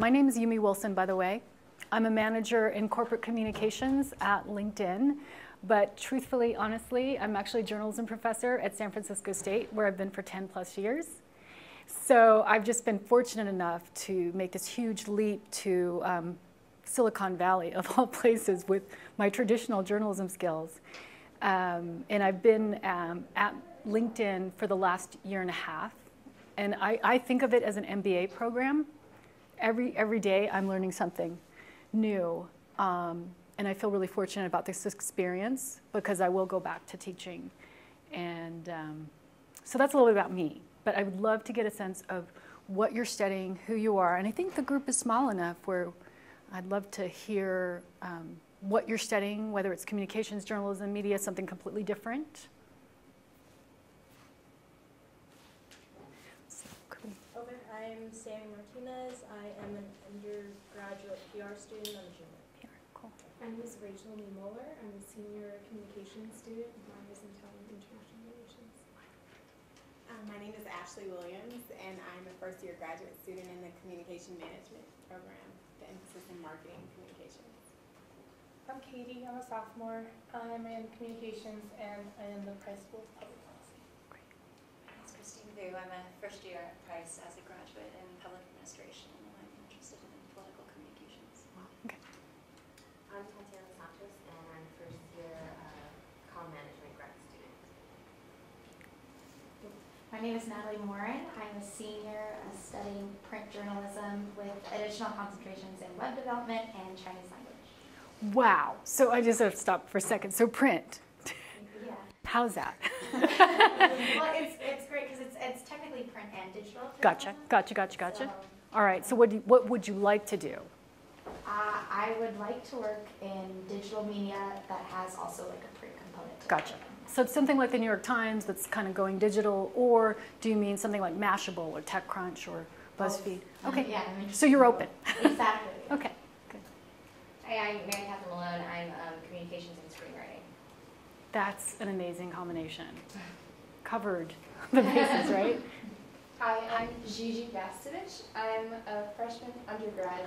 My name is Yumi Wilson, by the way. I'm a manager in corporate communications at LinkedIn. But truthfully, honestly, I'm actually a journalism professor at San Francisco State, where I've been for 10 plus years. So I've just been fortunate enough to make this huge leap to Silicon Valley, of all places, with my traditional journalism skills. And I've been at LinkedIn for the last year and a half. And I think of it as an MBA program. Every day I'm learning something new. And I feel really fortunate about this experience because I will go back to teaching. And so that's a little bit about me. But I would love to get a sense of what you're studying, who you are. And I think the group is small enough where I'd love to hear what you're studying, whether it's communications, journalism, media, something completely different. Okay, I'm Sammy Martinez. I am an undergraduate PR student. I'm a junior. PR, cool. My name is Rachel Lee Moeller. I'm a senior communications student with minors in Italian international relations. My name is Ashley Williams, and I'm a first-year graduate student in the communication management program, the emphasis in marketing and communications. I'm Katie. I'm a sophomore. I'm in communications and in the Price School of Public Policy. Great. My name is Christine Vu. I'm a first year at Price as a graduate in public administration, and I'm interested in political communications. Wow. Okay. I'm Tatiana Santos, and I'm first year comm management grad student. My name is Natalie Morin. I'm a senior studying print journalism with additional concentrations in web development and Chinese language. Wow. So I just have to stop for a second. So print. Yeah. How's that? Well, it's great because it's technically print and digital. Gotcha. So, All right. So what would you like to do? I would like to work in digital media that has also like a print component to Gotcha. it. So something like the New York Times that's kind of going digital, or do you mean something like Mashable or TechCrunch or BuzzFeed? Okay. Yeah, I'm interested So you're open. Exactly. Okay. Good. Hi, I'm Mary Catherine Malone. I'm communications and screenwriting. That's an amazing combination. Covered the bases, right? Hi, I'm Gigi Gastovich. I'm a freshman undergrad,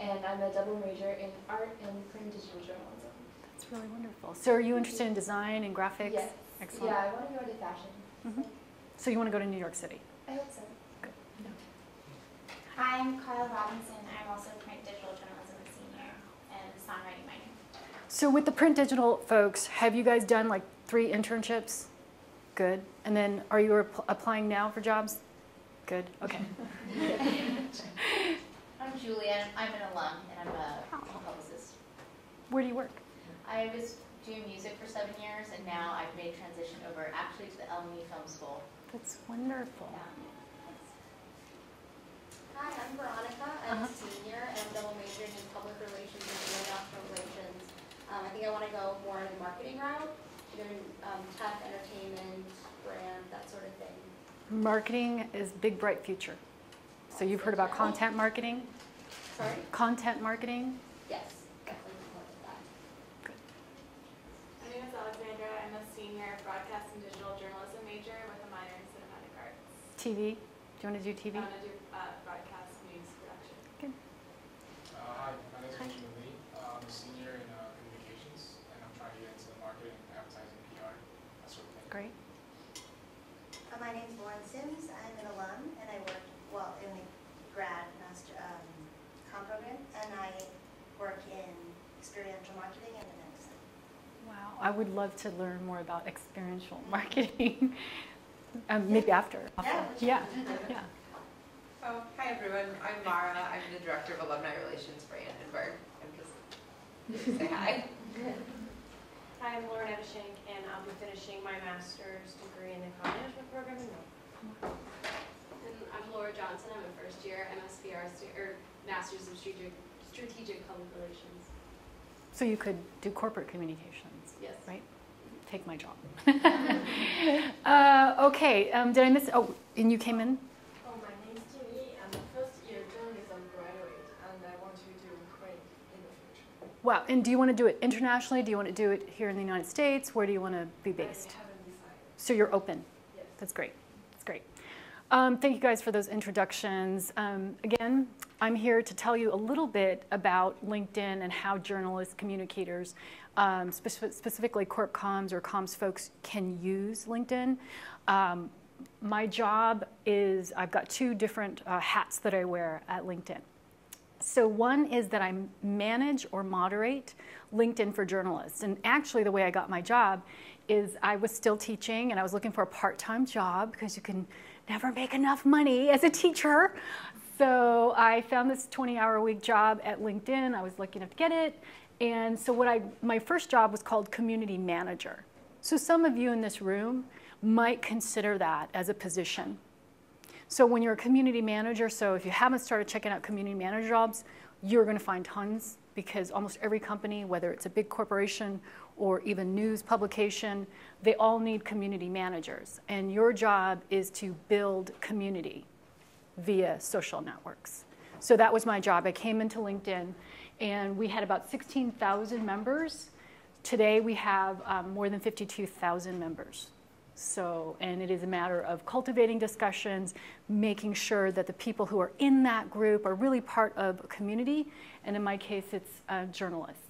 and I'm a double major in art and print digital journalism. That's really wonderful. So are you interested in design and graphics? Yes. Excellent. Yeah, I want to go into fashion. Mm-hmm. So you want to go to New York City? I hope so. I'm Kyle Robinson. I'm also a print digital journalism senior and songwriting minor. So with the print digital folks, have you guys done like 3 internships? Good. And then are you applying now for jobs? Good. Okay. I'm Julia. I'm an alum, and I'm a publicist. Where do you work? I was doing music for 7 years, and now I've made a transition over actually to the LME Film School. That's wonderful. Yeah. Hi, I'm Veronica. I'm a senior, and I'm double majoring in public relations and international relations. I think I want to go more in the marketing route, either in tech, entertainment, brand, that sort of thing. Marketing is big, bright future. So you've heard about content marketing? Sorry? Content marketing? Yes, definitely more of that. Good. My name is Alexandra. I'm a senior broadcast and digital journalism major with a minor in cinematic arts. TV? Do you want to do TV? I want to do broadcast news production. Good. Hi, my name is Benjamin Lee. I'm a senior in communications, and I'm trying to get into the marketing, advertising, PR, that sort of thing. Great. My name is Lauren Sims. I'm an alum, and I work, well, in the grad master comm program, and I work in experiential marketing and events. Wow. I would love to learn more about experiential marketing. Maybe after. Yeah. Oh, hi everyone. I'm Mara. I'm the Director of Alumni Relations for Annenberg. I'm just here to say hi. Hi, I'm Lauren Evishink, and I'll be finishing my master's degree in the comm management program in May. And I'm Laura Johnson. I'm a first year MSBR or Masters of Strategic Public Relations. So you could do corporate communications. Yes. Right? Take my job. Okay. Did I miss? Oh, and you came in? Oh, my name's Jimmy. I'm a first year journalism graduate, and I want to do print in the future. Wow. And do you want to do it internationally? Do you want to do it here in the United States? Where do you want to be based? I haven't decided. So you're open. Yes. That's great. That's great. Thank you guys for those introductions. Again, I'm here to tell you a little bit about LinkedIn and how journalists, communicators, specifically corp comms or comms folks can use LinkedIn. My job is, I've got two different hats that I wear at LinkedIn. So one is that I manage or moderate LinkedIn for journalists. And actually the way I got my job is I was still teaching and I was looking for a part-time job because you can never make enough money as a teacher. So I found this 20-hour-a-week job at LinkedIn. I was lucky enough to get it. And so my first job was called community manager. So some of you in this room might consider that as a position. So when you're a community manager, so if you haven't started checking out community manager jobs, you're going to find tons because almost every company, whether it's a big corporation or even news publication, they all need community managers. And your job is to build community via social networks. So that was my job. I came into LinkedIn and we had about 16,000 members. Today we have more than 52,000 members. So, and it is a matter of cultivating discussions, making sure that the people who are in that group are really part of a community, and in my case, it's journalists.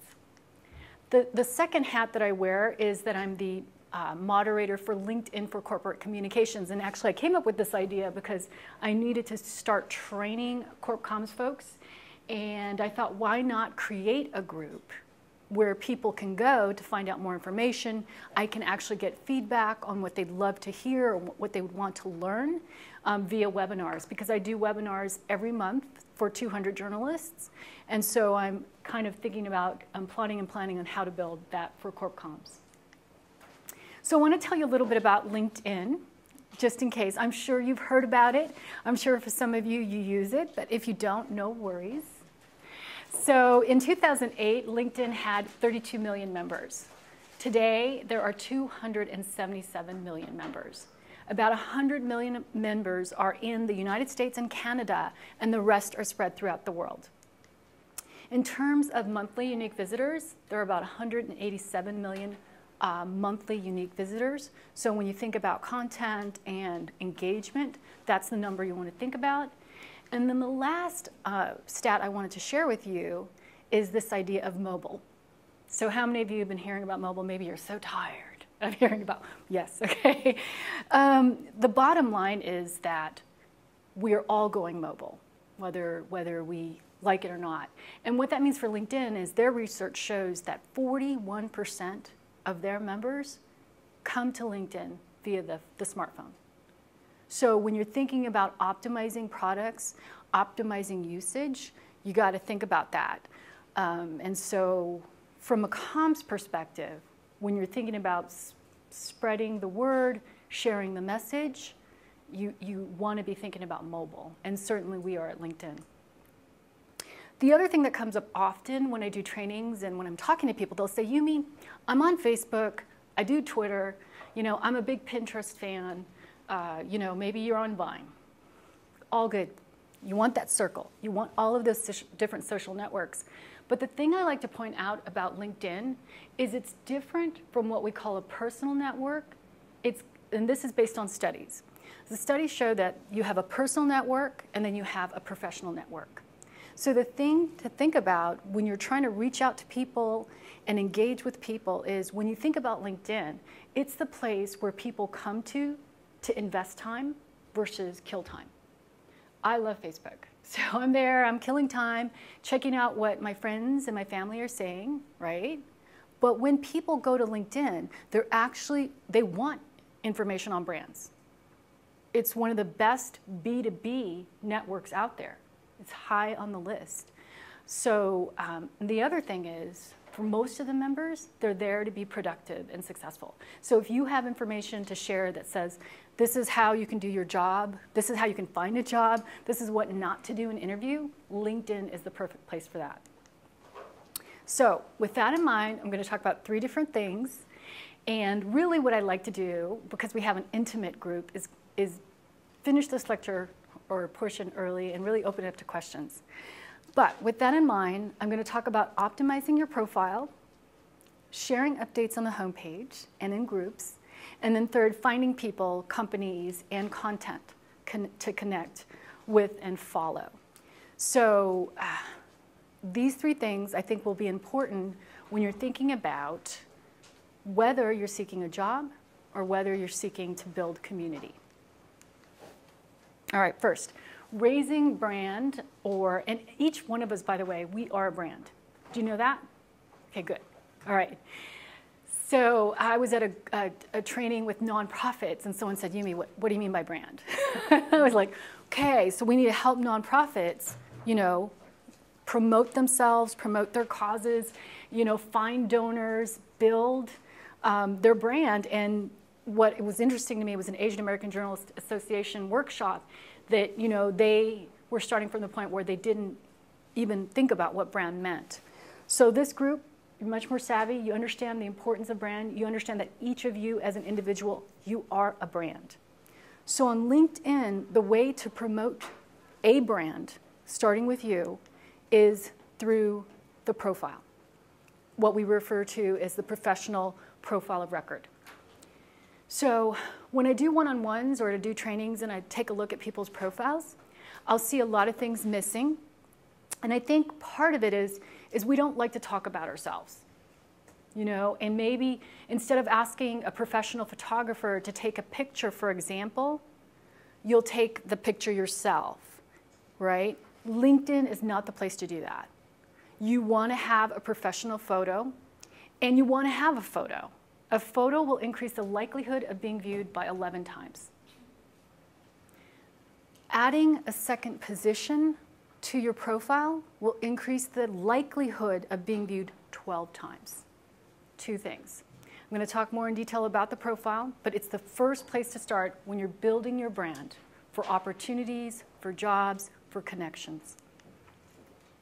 The second hat that I wear is that I'm the moderator for LinkedIn for Corporate Communications, and actually I came up with this idea because I needed to start training corp comms folks, and I thought, why not create a group where people can go to find out more information. I can actually get feedback on what they'd love to hear or what they would want to learn via webinars, because I do webinars every month for 200 journalists. And so I'm kind of thinking about plotting and planning on how to build that for corp comms. So I want to tell you a little bit about LinkedIn, just in case. I'm sure you've heard about it. I'm sure for some of you, you use it, but if you don't, no worries. So in 2008, LinkedIn had 32 million members. Today, there are 277 million members. About 100 million members are in the United States and Canada, and the rest are spread throughout the world. In terms of monthly unique visitors, there are about 187 million monthly unique visitors. So when you think about content and engagement, that's the number you want to think about. And then the last stat I wanted to share with you is this idea of mobile. So how many of you have been hearing about mobile? Maybe you're so tired of hearing about, yes, okay. The bottom line is that we're all going mobile, whether we like it or not. And what that means for LinkedIn is their research shows that 41% of their members come to LinkedIn via the smartphone. So when you're thinking about optimizing products, optimizing usage, you got to think about that. And so from a comms perspective, when you're thinking about spreading the word, sharing the message, you want to be thinking about mobile. And certainly we are at LinkedIn. The other thing that comes up often when I do trainings and when I'm talking to people, they'll say, Yumi, I'm on Facebook, I do Twitter, I'm a big Pinterest fan. Maybe you're on Vine. All good. You want that circle. You want all of those different social networks. But the thing I like to point out about LinkedIn is it's different from what we call a personal network. And this is based on studies. The studies show that you have a personal network and then you have a professional network. So the thing to think about when you're trying to reach out to people and engage with people is when you think about LinkedIn, it's the place where people come to invest time versus kill time. I love Facebook. So I'm there, I'm killing time, checking out what my friends and my family are saying, right? But when people go to LinkedIn, they want information on brands. It's one of the best B2B networks out there. It's high on the list. So the other thing is, for most of the members, they're there to be productive and successful. So if you have information to share that says, this is how you can do your job, this is how you can find a job, this is what not to do in an interview, LinkedIn is the perfect place for that. So with that in mind, I'm going to talk about 3 different things. And really what I like to do, because we have an intimate group, is finish this lecture or portion early and really open it up to questions. But with that in mind, I'm going to talk about optimizing your profile, sharing updates on the homepage and in groups, and then third, finding people, companies, and content to connect with and follow. So these three things I think will be important when you're thinking about whether you're seeking a job or whether you're seeking to build community. All right, first, raising brand, and each one of us, by the way, we are a brand. Do you know that? Okay, good. All right. So I was at a training with nonprofits, and someone said, Yumi, what do you mean by brand? I was like, okay, so we need to help nonprofits, promote themselves, promote their causes, find donors, build their brand. And what was interesting to me was an Asian American Journalists Association workshop that, they were starting from the point where they didn't even think about what brand meant. So this group, you're much more savvy. You understand the importance of brand. You understand that each of you as an individual, you are a brand. So on LinkedIn, the way to promote a brand, starting with you, is through the profile, what we refer to as the professional profile of record. So when I do one-on-ones or to do trainings and I take a look at people's profiles, I'll see a lot of things missing. And I think part of it is we don't like to talk about ourselves, and maybe instead of asking a professional photographer to take a picture, for example, you'll take the picture yourself, right? LinkedIn is not the place to do that. You want to have a professional photo, and you want to have a photo. A photo will increase the likelihood of being viewed by 11 times. Adding a second position to your profile will increase the likelihood of being viewed 12 times. Two things. I'm going to talk more in detail about the profile, but it's the first place to start when you're building your brand for opportunities, for jobs, for connections.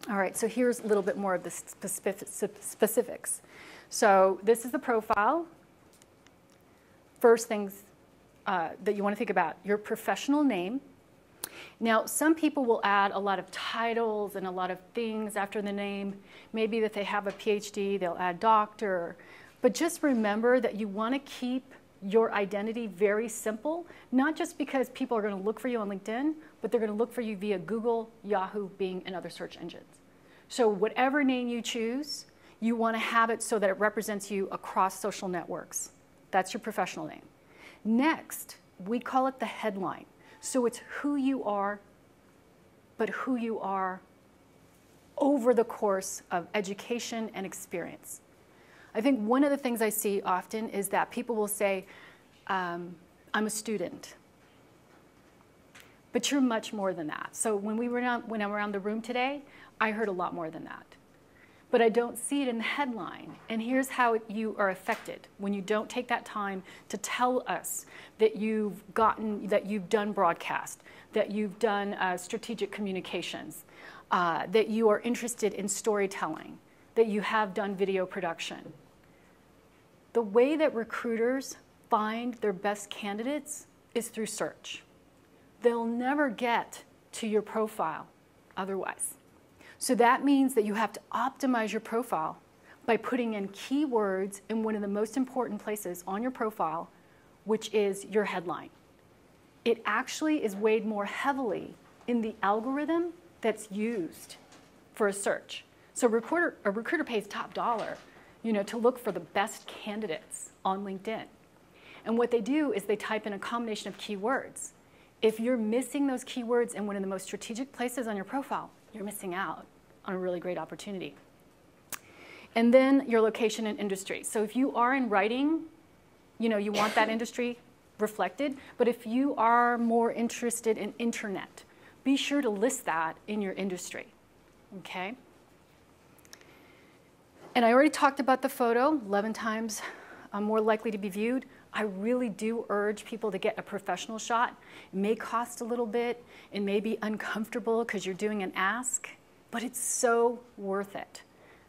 All right, so here's a little bit more of the specifics. So this is the profile. First things that you want to think about, your professional name. Now, some people will add a lot of titles and a lot of things after the name. Maybe that they have a PhD, they'll add doctor. But just remember that you want to keep your identity very simple, not just because people are going to look for you on LinkedIn, but they're going to look for you via Google, Yahoo, Bing, and other search engines. So whatever name you choose, you want to have it so that it represents you across social networks. That's your professional name. Next, we call it the headline. So it's who you are, but who you are over the course of education and experience. I think one of the things I see often is that people will say, I'm a student. But you're much more than that. So when I'm around the room today, I heard a lot more than that. But I don't see it in the headline. And here's how you are affected when you don't take that time to tell us that you've done broadcast, that you've done strategic communications, that you are interested in storytelling, that you have done video production. The way that recruiters find their best candidates is through search. They'll never get to your profile otherwise. So that means that you have to optimize your profile by putting in keywords in one of the most important places on your profile, which is your headline. It actually is weighed more heavily in the algorithm that's used for a search. So a recruiter pays top dollar, to look for the best candidates on LinkedIn. And what they do is they type in a combination of keywords. If you're missing those keywords in one of the most strategic places on your profile, you're missing out on a really great opportunity. And then your location and industry. So if you are in writing, you want that industry reflected. But if you are more interested in internet, be sure to list that in your industry, okay? And I already talked about the photo, 11 times more likely to be viewed. I really do urge people to get a professional shot. It may cost a little bit. It may be uncomfortable because you're doing an ask, but it's so worth it.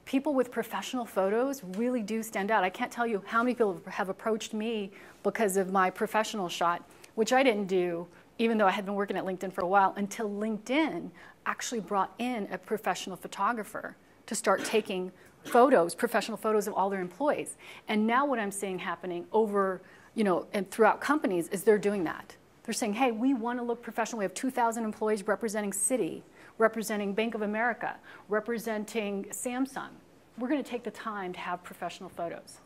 People with professional photos really do stand out. I can't tell you how many people have approached me because of my professional shot, which I didn't do, even though I had been working at LinkedIn for a while, until LinkedIn actually brought in a professional photographer to start taking photos, professional photos of all their employees. And now what I'm seeing happening over, and throughout companies is they're doing that. They're saying, hey, we want to look professional. We have 2,000 employees representing Citi, representing Bank of America, representing Samsung. We're going to take the time to have professional photos.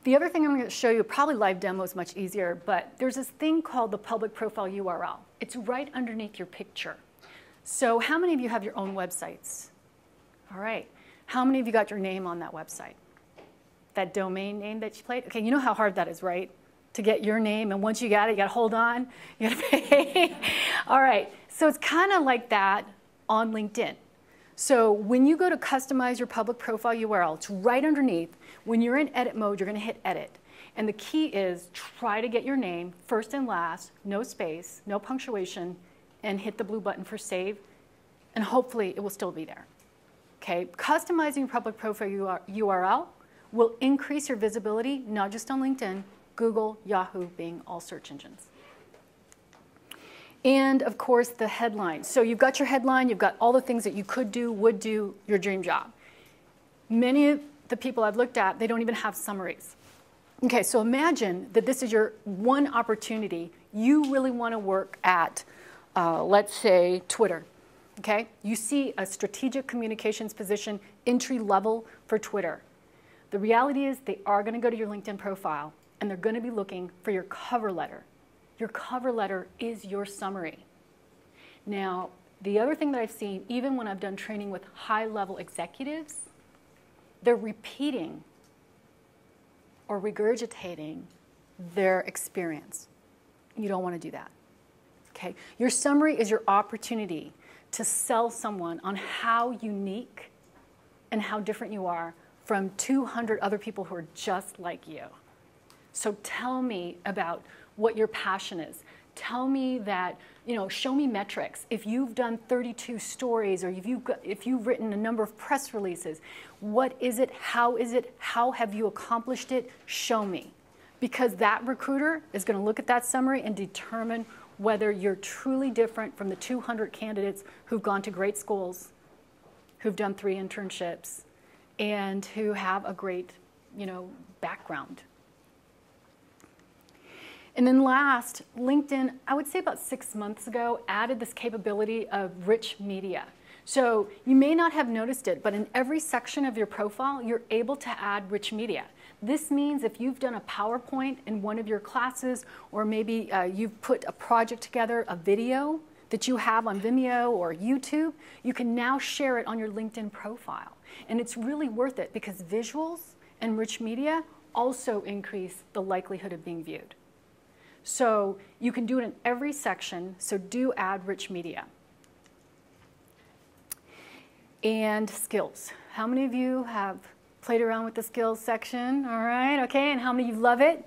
The other thing I'm going to show you, probably live demo is much easier, but there's this thing called the public profile URL. It's right underneath your picture. So how many of you have your own websites? All right. How many of you got your name on that website? That domain name that you played? Okay, you know how hard that is, right? To get your name, and once you got it, you got to hold on, you got to pay. All right, so it's kind of like that on LinkedIn. So when you go to customize your public profile URL, it's right underneath. When you're in edit mode, you're going to hit edit. And the key is try to get your name first and last, no space, no punctuation, and hit the blue button for save, and hopefully it will still be there. Okay, customizing your public profile URL will increase your visibility, not just on LinkedIn, Google, Yahoo, Bing, all search engines. And of course, the headline. So you've got your headline, you've got all the things that you could do, would do, your dream job. Many of the people I've looked at, they don't even have summaries. Okay, so imagine that this is your one opportunity. You really want to work at, let's say, Twitter. Okay, you see a strategic communications position, entry level for Twitter. The reality is they are going to go to your LinkedIn profile, and they're going to be looking for your cover letter. Your cover letter is your summary. Now, the other thing that I've seen, even when I've done training with high-level executives, they're repeating or regurgitating their experience. You don't want to do that. Okay? Your summary is your opportunity to sell someone on how unique and how different you are from 200 other people who are just like you. So tell me about what your passion is. Tell me that, show me metrics. If you've done 32 stories, or if you've written a number of press releases, what is it? How have you accomplished it? Show me. Because that recruiter is going to look at that summary and determine whether you're truly different from the 200 candidates who've gone to great schools, who've done 3 internships, and who have a great, background. And then last, LinkedIn, I would say about 6 months ago, added this capability of rich media. So you may not have noticed it, but in every section of your profile, you're able to add rich media. This means if you've done a PowerPoint in one of your classes, or maybe you've put a project together, a video that you have on Vimeo or YouTube, you can now share it on your LinkedIn profile. And it's really worth it because visuals and rich media also increase the likelihood of being viewed. So you can do it in every section, so do add rich media. And skills. How many of you have played around with the skills section? All right, okay, and how many of you love it?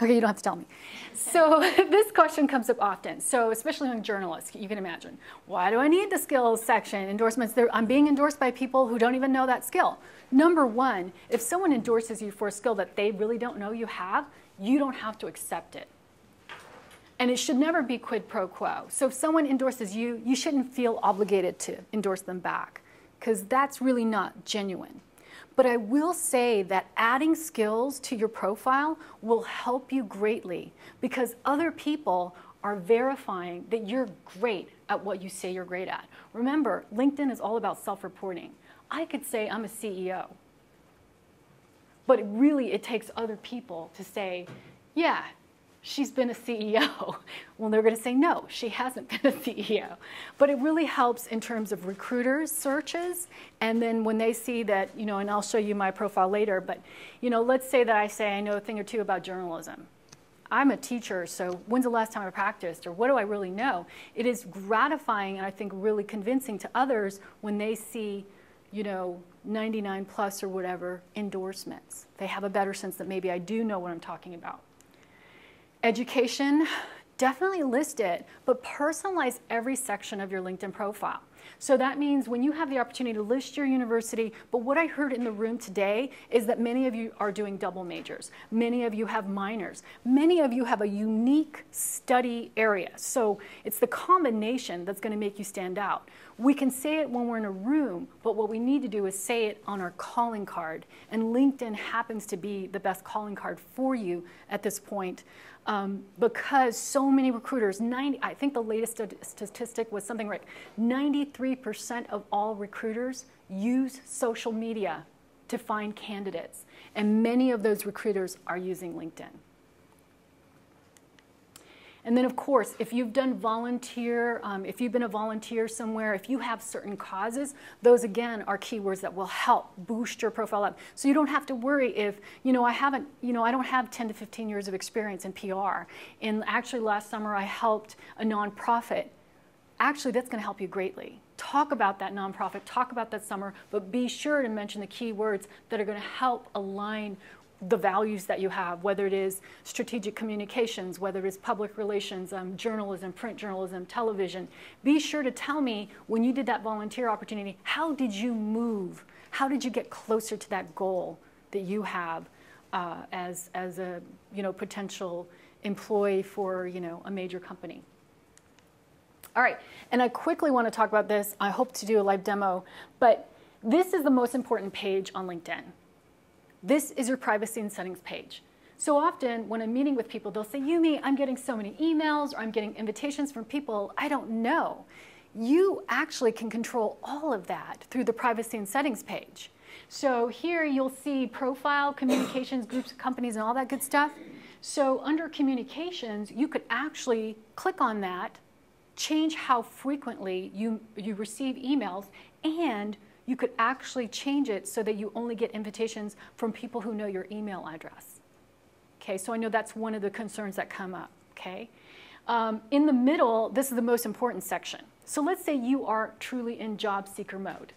Okay, you don't have to tell me. So this question comes up often. So especially among journalists, you can imagine, why do I need the skills section? Endorsements, I'm being endorsed by people who don't even know that skill. Number one, if someone endorses you for a skill that they really don't know you have, you don't have to accept it. And it should never be quid pro quo. So if someone endorses you, you shouldn't feel obligated to endorse them back, because that's really not genuine. But I will say that adding skills to your profile will help you greatly, because other people are verifying that you're great at what you say you're great at. Remember, LinkedIn is all about self-reporting. I could say I'm a CEO, but it takes other people to say, yeah, she's been a CEO. Well, they're going to say, no, she hasn't been a CEO. But it really helps in terms of recruiters' searches. And then when they see that, and I'll show you my profile later, but, let's say that I say I know a thing or two about journalism. I'm a teacher, so when's the last time I practiced? Or what do I really know? It is gratifying and I think really convincing to others when they see, 99 plus or whatever endorsements. They have a better sense that maybe I do know what I'm talking about. Education, definitely list it, but personalize every section of your LinkedIn profile. So that means when you have the opportunity to list your university, but what I heard in the room today is that many of you are doing double majors. Many of you have minors. Many of you have a unique study area. So it's the combination that's going to make you stand out. We can say it when we're in a room, but what we need to do is say it on our calling card. And LinkedIn happens to be the best calling card for you at this point. Because so many recruiters, I think the latest statistic was something like 93% of all recruiters use social media to find candidates. And many of those recruiters are using LinkedIn. And then, of course, if you've done volunteer, if you've been a volunteer somewhere, if you have certain causes, those, again, are keywords that will help boost your profile up. So you don't have to worry if, I don't have 10 to 15 years of experience in PR. And actually, last summer, I helped a nonprofit. Actually, that's going to help you greatly. Talk about that nonprofit, talk about that summer, but be sure to mention the keywords that are going to help align the values that you have, whether it is strategic communications, whether it is public relations, journalism, print journalism, television. Be sure to tell me when you did that volunteer opportunity, how did you move? How did you get closer to that goal that you have as a potential employee for a major company? All right, and I quickly want to talk about this. I hope to do a live demo, but this is the most important page on LinkedIn. This is your privacy and settings page. So often when I'm meeting with people, they'll say, Yumi, I'm getting so many emails or I'm getting invitations from people I don't know. You actually can control all of that through the privacy and settings page. So here you'll see profile, communications, groups, companies, and all that good stuff. So under communications, you could actually click on that, change how frequently you receive emails, and you could actually change it so that you only get invitations from people who know your email address. Okay, so I know that's one of the concerns that come up, okay? In the middle, this is the most important section. So let's say you are truly in job seeker mode,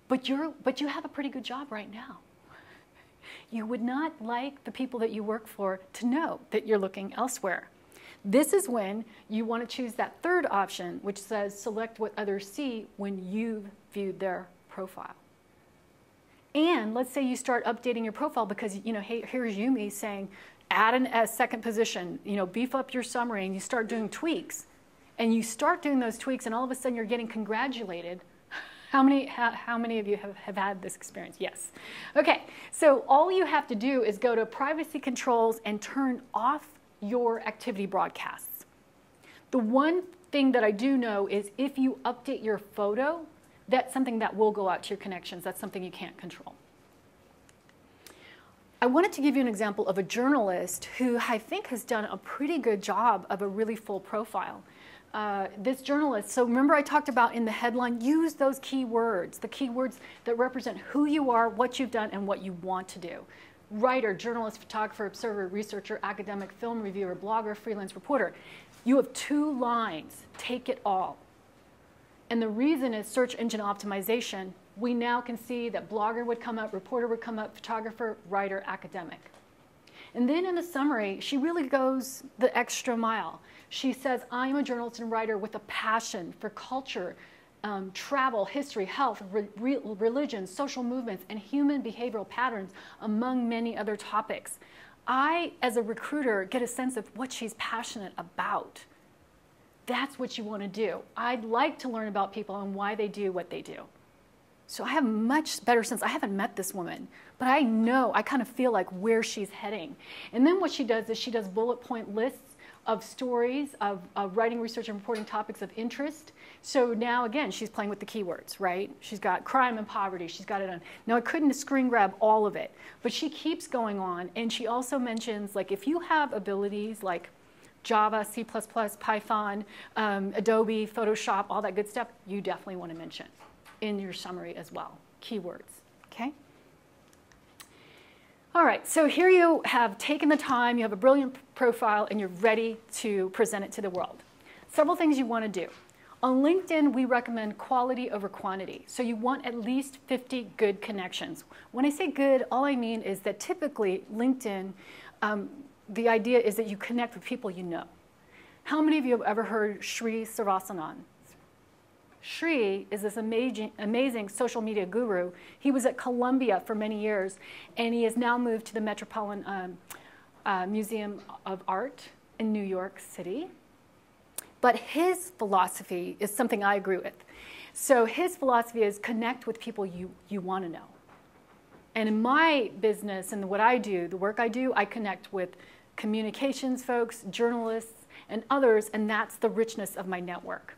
but you have a pretty good job right now. You would not like the people that you work for to know that you're looking elsewhere. This is when you want to choose that third option, which says select what others see when you've viewed their profile. And let's say you start updating your profile because, hey, here's Yumi saying, add a second position, beef up your summary, and you start doing tweaks. And you start doing those tweaks, and all of a sudden you're getting congratulated. How many of you have had this experience? Yes. Okay, so all you have to do is go to privacy controls and turn off your activity broadcasts. The one thing that I do know is if you update your photo, that's something that will go out to your connections. That's something you can't control. I wanted to give you an example of a journalist who I think has done a pretty good job of a really full profile. This journalist, so remember I talked about in the headline, use those keywords, the keywords that represent who you are, what you've done, and what you want to do. Writer, journalist, photographer, observer, researcher, academic, film reviewer, blogger, freelance reporter. You have 2 lines. Take it all. And the reason is search engine optimization. We now can see that blogger would come up, reporter would come up, photographer, writer, academic. And then in the summary, she really goes the extra mile. She says, I'm a journalist and writer with a passion for culture, travel, history, health, religion, social movements, and human behavioral patterns, among many other topics. I, as a recruiter, get a sense of what she's passionate about. That's what you want to do. I'd like to learn about people and why they do what they do. So I have much better sense. I haven't met this woman, but I know, I kind of feel like where she's heading. And then what she does is she does bullet point lists of stories, of writing, research, and reporting topics of interest. So now, again, she's playing with the keywords, right? She's got crime and poverty. She's got it on. Now, I couldn't screen grab all of it, but she keeps going on. And she also mentions, like, if you have abilities like Java, C++, Python, Adobe, Photoshop, all that good stuff, you definitely want to mention in your summary as well. Keywords, okay? All right, so here you have taken the time, you have a brilliant profile, and you're ready to present it to the world. Several things you want to do. On LinkedIn, we recommend quality over quantity. So you want at least 50 good connections. When I say good, all I mean is that typically LinkedIn, the idea is that you connect with people you know. How many of you have ever heard Sri Sarvasanan? Sri is this amazing social media guru. He was at Columbia for many years, and he has now moved to the Metropolitan Museum of Art in New York City. But his philosophy is something I agree with. So his philosophy is connect with people you want to know. And in my business and what I do, the work I do, I connect with communications folks, journalists, and others, and that's the richness of my network.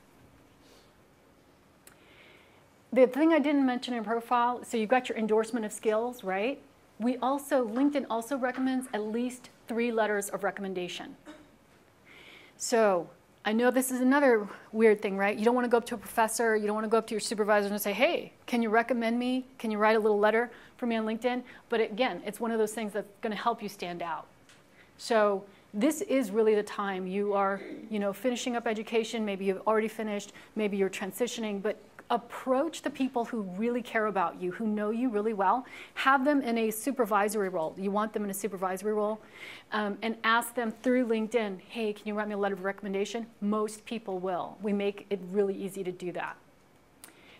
The thing I didn't mention in profile, so you've got your endorsement of skills, right? LinkedIn also recommends at least 3 letters of recommendation. So I know this is another weird thing, right? You don't want to go up to a professor, you don't want to go up to your supervisor and say, hey, can you recommend me? Can you write a little letter for me on LinkedIn? But again, it's one of those things that's going to help you stand out. So this is really the time you are, finishing up education, maybe you've already finished, maybe you're transitioning, but approach the people who really care about you, who know you really well. Have them in a supervisory role. You want them in a supervisory role. And ask them through LinkedIn, hey, can you write me a letter of recommendation? Most people will. We make it really easy to do that.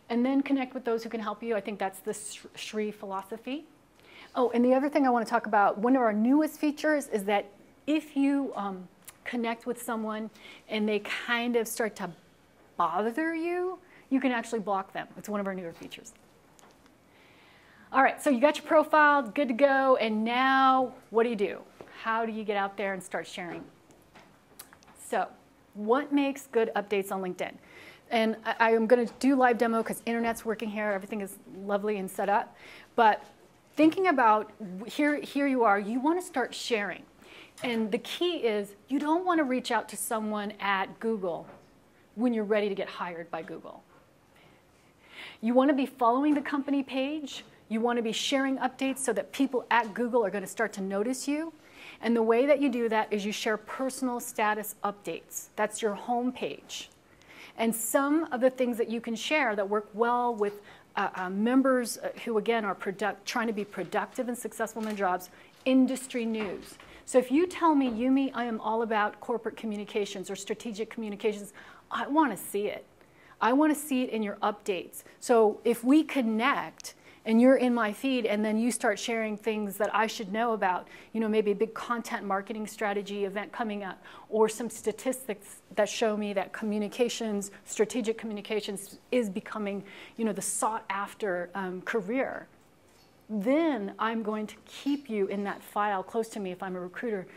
And then connect with those who can help you. I think that's the Sri philosophy. Oh, and the other thing I want to talk about, one of our newest features is that if you connect with someone and they kind of start to bother you, you can actually block them. It's one of our newer features. All right, so you got your profile, good to go, and now what do? How do you get out there and start sharing? So what makes good updates on LinkedIn? And I am going to do live demo because internet's working here, everything is lovely and set up. But thinking about, here you are, you want to start sharing. And the key is you don't want to reach out to someone at Google when you're ready to get hired by Google. You want to be following the company page. You want to be sharing updates so that people at Google are going to start to notice you. And the way that you do that is you share personal status updates. That's your home page. And some of the things that you can share that work well with members who, again, are trying to be productive and successful in their jobs, industry news. So if you tell me, Yumi, I am all about corporate communications or strategic communications, I want to see it. I want to see it in your updates. So if we connect and you're in my feed and then you start sharing things that I should know about, maybe a big content marketing strategy event coming up or some statistics that show me that communications, strategic communications is becoming, the sought after career, then I'm going to keep you in that file close to me if I'm a recruiter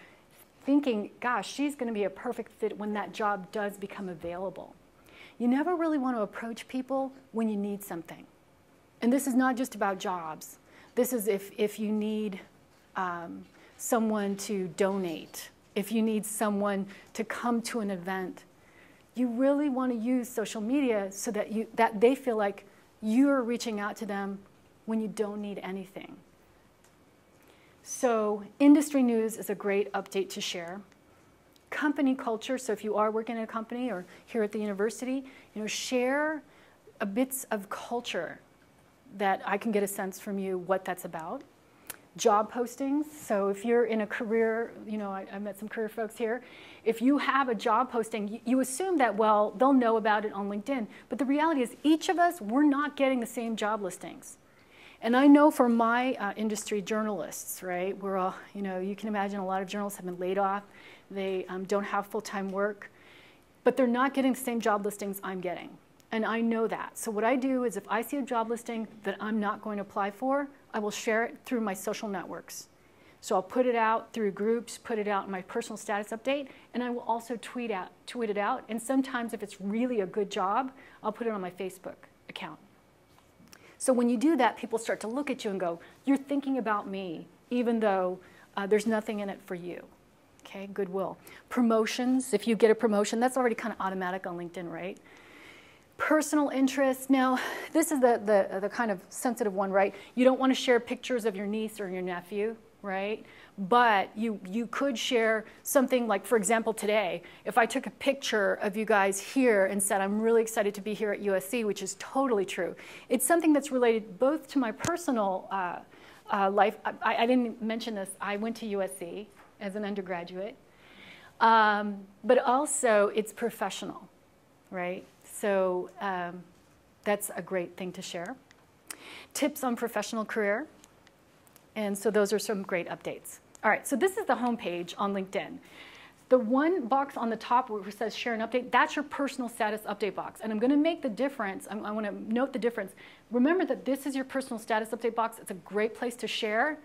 thinking, gosh, she's going to be a perfect fit when that job does become available. You never really want to approach people when you need something. And this is not just about jobs. This is if you need someone to donate, if you need someone to come to an event. You really want to use social media so that they feel like you're reaching out to them when you don't need anything. So industry news is a great update to share. Company culture, so if you are working at a company or here at the university, share bits of culture that I can get a sense from you what that's about. Job postings, so if you're in a career, I met some career folks here. If you have a job posting, you assume that, well, they'll know about it on LinkedIn. But the reality is each of us, we're not getting the same job listings. And I know for my industry journalists, right, we're all, you can imagine a lot of journalists have been laid off. They don't have full-time work, but they're not getting the same job listings I'm getting. And I know that. So what I do is if I see a job listing that I'm not going to apply for, I will share it through my social networks. So I'll put it out through groups, put it out in my personal status update, and I will also tweet it out. And sometimes if it's really a good job, I'll put it on my Facebook account. So when you do that, people start to look at you and go, you're thinking about me, even though there's nothing in it for you. Okay, goodwill. Promotions, if you get a promotion, that's already kind of automatic on LinkedIn, right? Personal interests. Now, this is the kind of sensitive one, right? You don't want to share pictures of your niece or your nephew, right? But you could share something like, for example, today, if I took a picture of you guys here and said, I'm really excited to be here at USC, which is totally true. It's something that's related both to my personal life. I didn't mention this. I went to USC as an undergraduate. But also, it's professional, right? So That's a great thing to share. Tips on professional career. And so those are some great updates. All right, so this is the homepage on LinkedIn. The one box on the top where it says share an update, that's your personal status update box. And I'm going to make the difference. I want to note the difference. Remember that this is your personal status update box. It's a great place to share.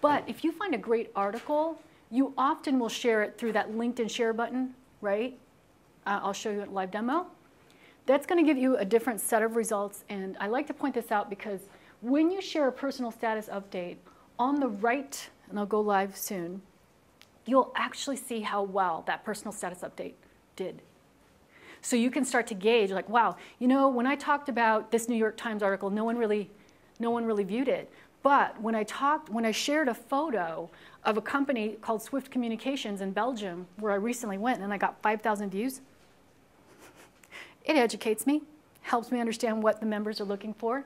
But if you find a great article, you often will share it through that LinkedIn share button, right? I'll show you a live demo. That's going to give you a different set of results. And I like to point this out because when you share a personal status update, on the right, and I'll go live soon, you'll actually see how well that personal status update did. So you can start to gauge, like, wow, you know, when I talked about this New York Times article, no one really viewed it. But when I shared a photo of a company called Swift Communications in Belgium, where I recently went and I got 5,000 views, it educates me, helps me understand what the members are looking for.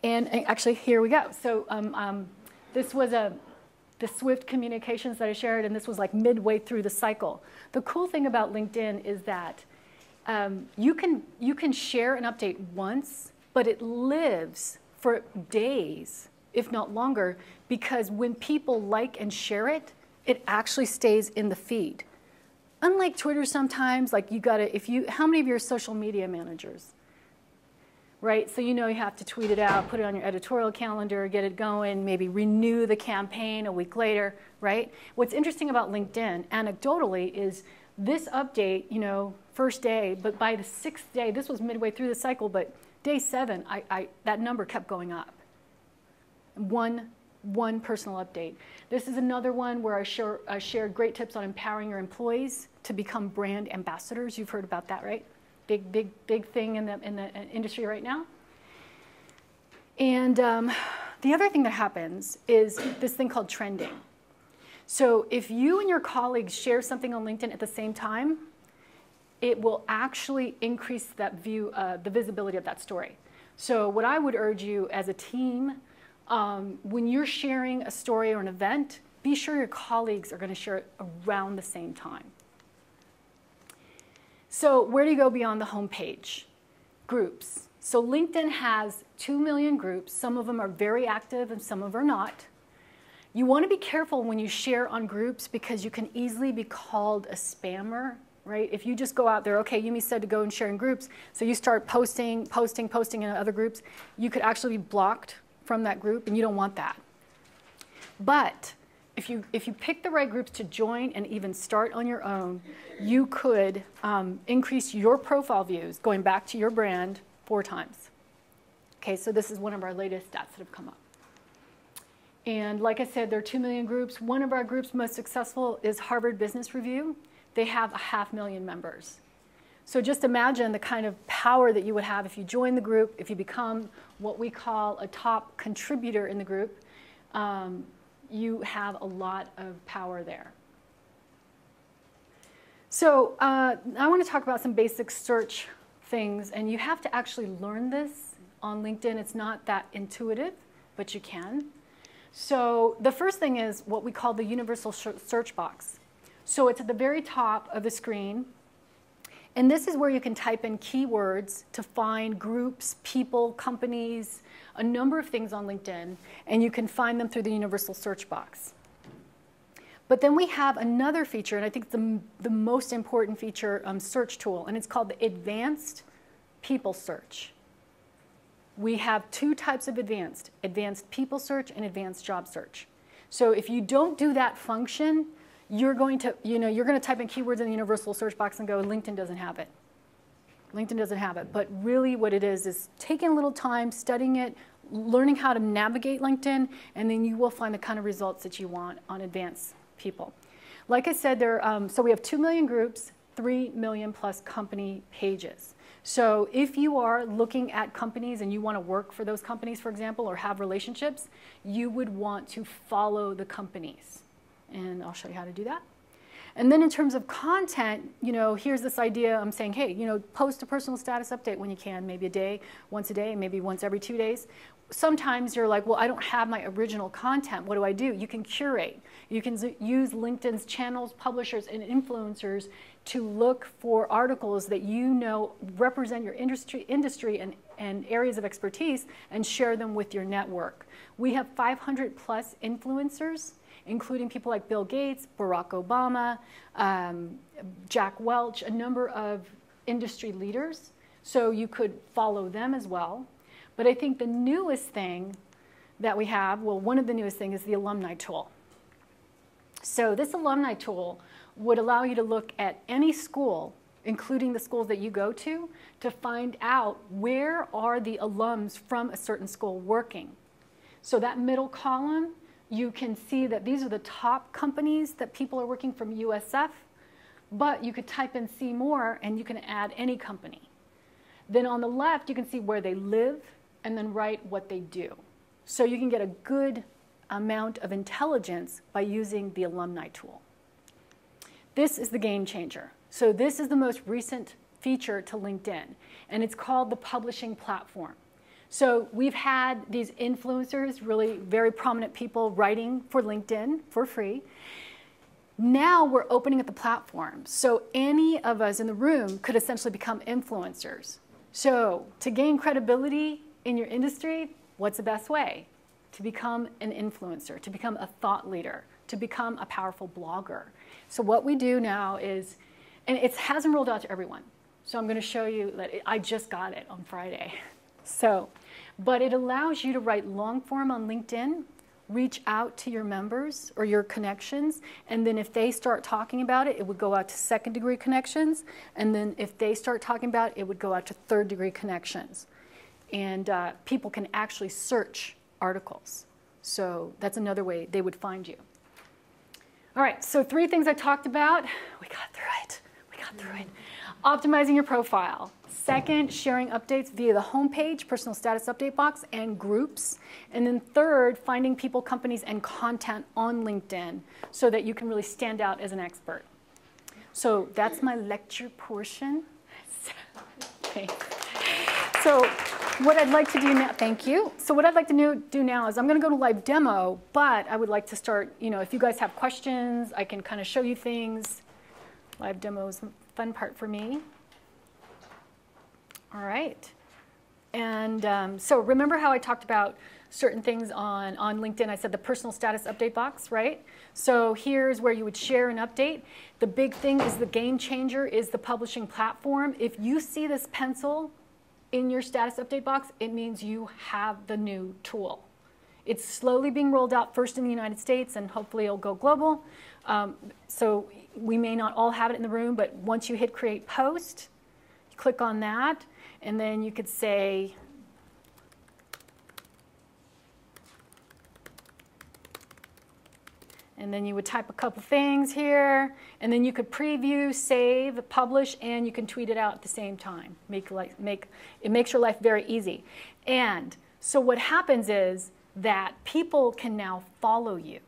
And actually, here we go. So this was the Swift Communications that I shared, and this was like midway through the cycle. The cool thing about LinkedIn is that you can share an update once, but it lives for days, if not longer, because when people like and share it, it actually stays in the feed. Unlike Twitter sometimes, like how many of you are social media managers? Right, so you know you have to tweet it out, put it on your editorial calendar, get it going, maybe renew the campaign a week later, right? What's interesting about LinkedIn, anecdotally, is this update, you know, first day, but by the 6th day, this was midway through the cycle, but day 7, that number kept going up. One personal update. This is another one where I shared great tips on empowering your employees to become brand ambassadors. You've heard about that, right? Big thing in the industry right now. And the other thing that happens is this thing called trending. So if you and your colleagues share something on LinkedIn at the same time, it will actually increase that the visibility of that story. So what I would urge you as a team, when you're sharing a story or an event, be sure your colleagues are going to share it around the same time. So where do you go beyond the homepage? Groups. So LinkedIn has 2 million groups. Some of them are very active and some of them are not. You want to be careful when you share on groups because you can easily be called a spammer, right? If you just go out there, okay, Yumi said to go and share in groups, so you start posting in other groups, you could actually be blocked from that group, and you don't want that. But if you pick the right groups to join and even start on your own, you could increase your profile views, going back to your brand, 4 times. Okay, so this is one of our latest stats that have come up. And like I said, there are 2 million groups. One of our groups most successful is Harvard Business Review. They have 500,000 members. So just imagine the kind of power that you would have if you join the group, if you become what we call a top contributor in the group. You have a lot of power there. So I want to talk about some basic search things, and you have to actually learn this on LinkedIn. It's not that intuitive, but you can. So the first thing is what we call the universal search box. So it's at the very top of the screen, and this is where you can type in keywords to find groups, people, companies, a number of things on LinkedIn, and you can find them through the universal search box. But then we have another feature, and I think the most important feature search tool, and it's called the Advanced People Search. We have 2 types of advanced people search and advanced job search. So if you don't do that function, you're going to type in keywords in the universal search box and go, LinkedIn doesn't have it. LinkedIn doesn't have it. But really what it is taking a little time, studying it, learning how to navigate LinkedIn, and then you will find the kind of results that you want on advanced people. Like I said, so we have 2 million groups, 3 million plus company pages. So if you are looking at companies and you want to work for those companies, for example, or have relationships, you would want to follow the companies. And I'll show you how to do that. And then in terms of content, here's this idea. I'm saying, hey, post a personal status update when you can, maybe once a day, maybe once every 2 days. Sometimes you're like, well, I don't have my original content. What do? You can curate. You can use LinkedIn's channels, publishers, and influencers to look for articles that represent your industry and areas of expertise and share them with your network. We have 500 plus influencers, including people like Bill Gates, Barack Obama, Jack Welch, a number of industry leaders. So you could follow them as well. But I think the newest thing that we have, well, one of the newest things is the alumni tool. So this alumni tool would allow you to look at any school, including the schools that you go to find out where are the alums from a certain school working. So that middle column, you can see that these are the top companies that people are working from USF, but you could type in see more and you can add any company. Then on the left, you can see where they live and then write what they do. So you can get a good amount of intelligence by using the alumni tool. This is the game changer. So this is the most recent feature to LinkedIn, and it's called the publishing platform. So we've had these influencers, really very prominent people writing for LinkedIn for free. Now we're opening up the platform. So any of us in the room could essentially become influencers. So to gain credibility in your industry, what's the best way? To become an influencer, to become a thought leader, to become a powerful blogger. So what we do now is, and it hasn't rolled out to everyone. So I'm going to show you that I just got it on Friday. But it allows you to write long form on LinkedIn, reach out to your members or your connections, and then if they start talking about it, it would go out to second degree connections, and then if they start talking about it, it would go out to third degree connections. And people can actually search articles. So that's another way they would find you. All right, so 3 things I talked about. We got through it. Optimizing your profile. Second, sharing updates via the homepage, personal status update box, and groups. And then third, finding people, companies, and content on LinkedIn so that you can really stand out as an expert. So that's my lecture portion. Okay. So what I'd like to do now, thank you. So what I'd like to do now is I'm going to go to live demo, but I would like to start, if you guys have questions, I can kind of show you things. Live demo is the fun part for me. All right. And so remember how I talked about certain things on LinkedIn? I said the personal status update box, right? So here's where you would share an update. The big thing is the game changer is the publishing platform. If you see this pencil in your status update box, it means you have the new tool. It's slowly being rolled out first in the United States, and hopefully it'll go global. So we may not all have it in the room, but once you hit create post, you click on that, and then you could say, and then you would type a couple things here, and then you could preview, save, publish, and you can tweet it out at the same time. It makes your life very easy. And so what happens is that people can now follow you.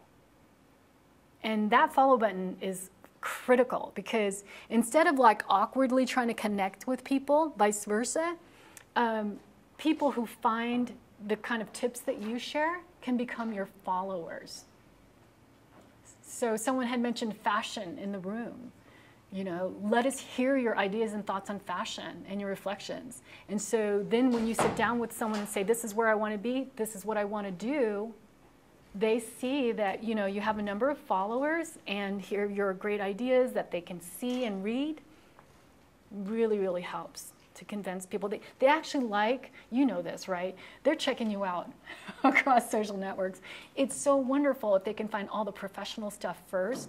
And that follow button is critical because instead of awkwardly trying to connect with people, vice versa, people who find the kind of tips that you share can become your followers. So someone had mentioned fashion in the room. Let us hear your ideas and thoughts on fashion and your reflections. And so then when you sit down with someone and say, this is where I want to be, this is what I want to do, they see that you have a number of followers and hear your great ideas that they can see and read. Really, really helps to convince people. They actually this, right? They're checking you out across social networks. It's so wonderful if they can find all the professional stuff first.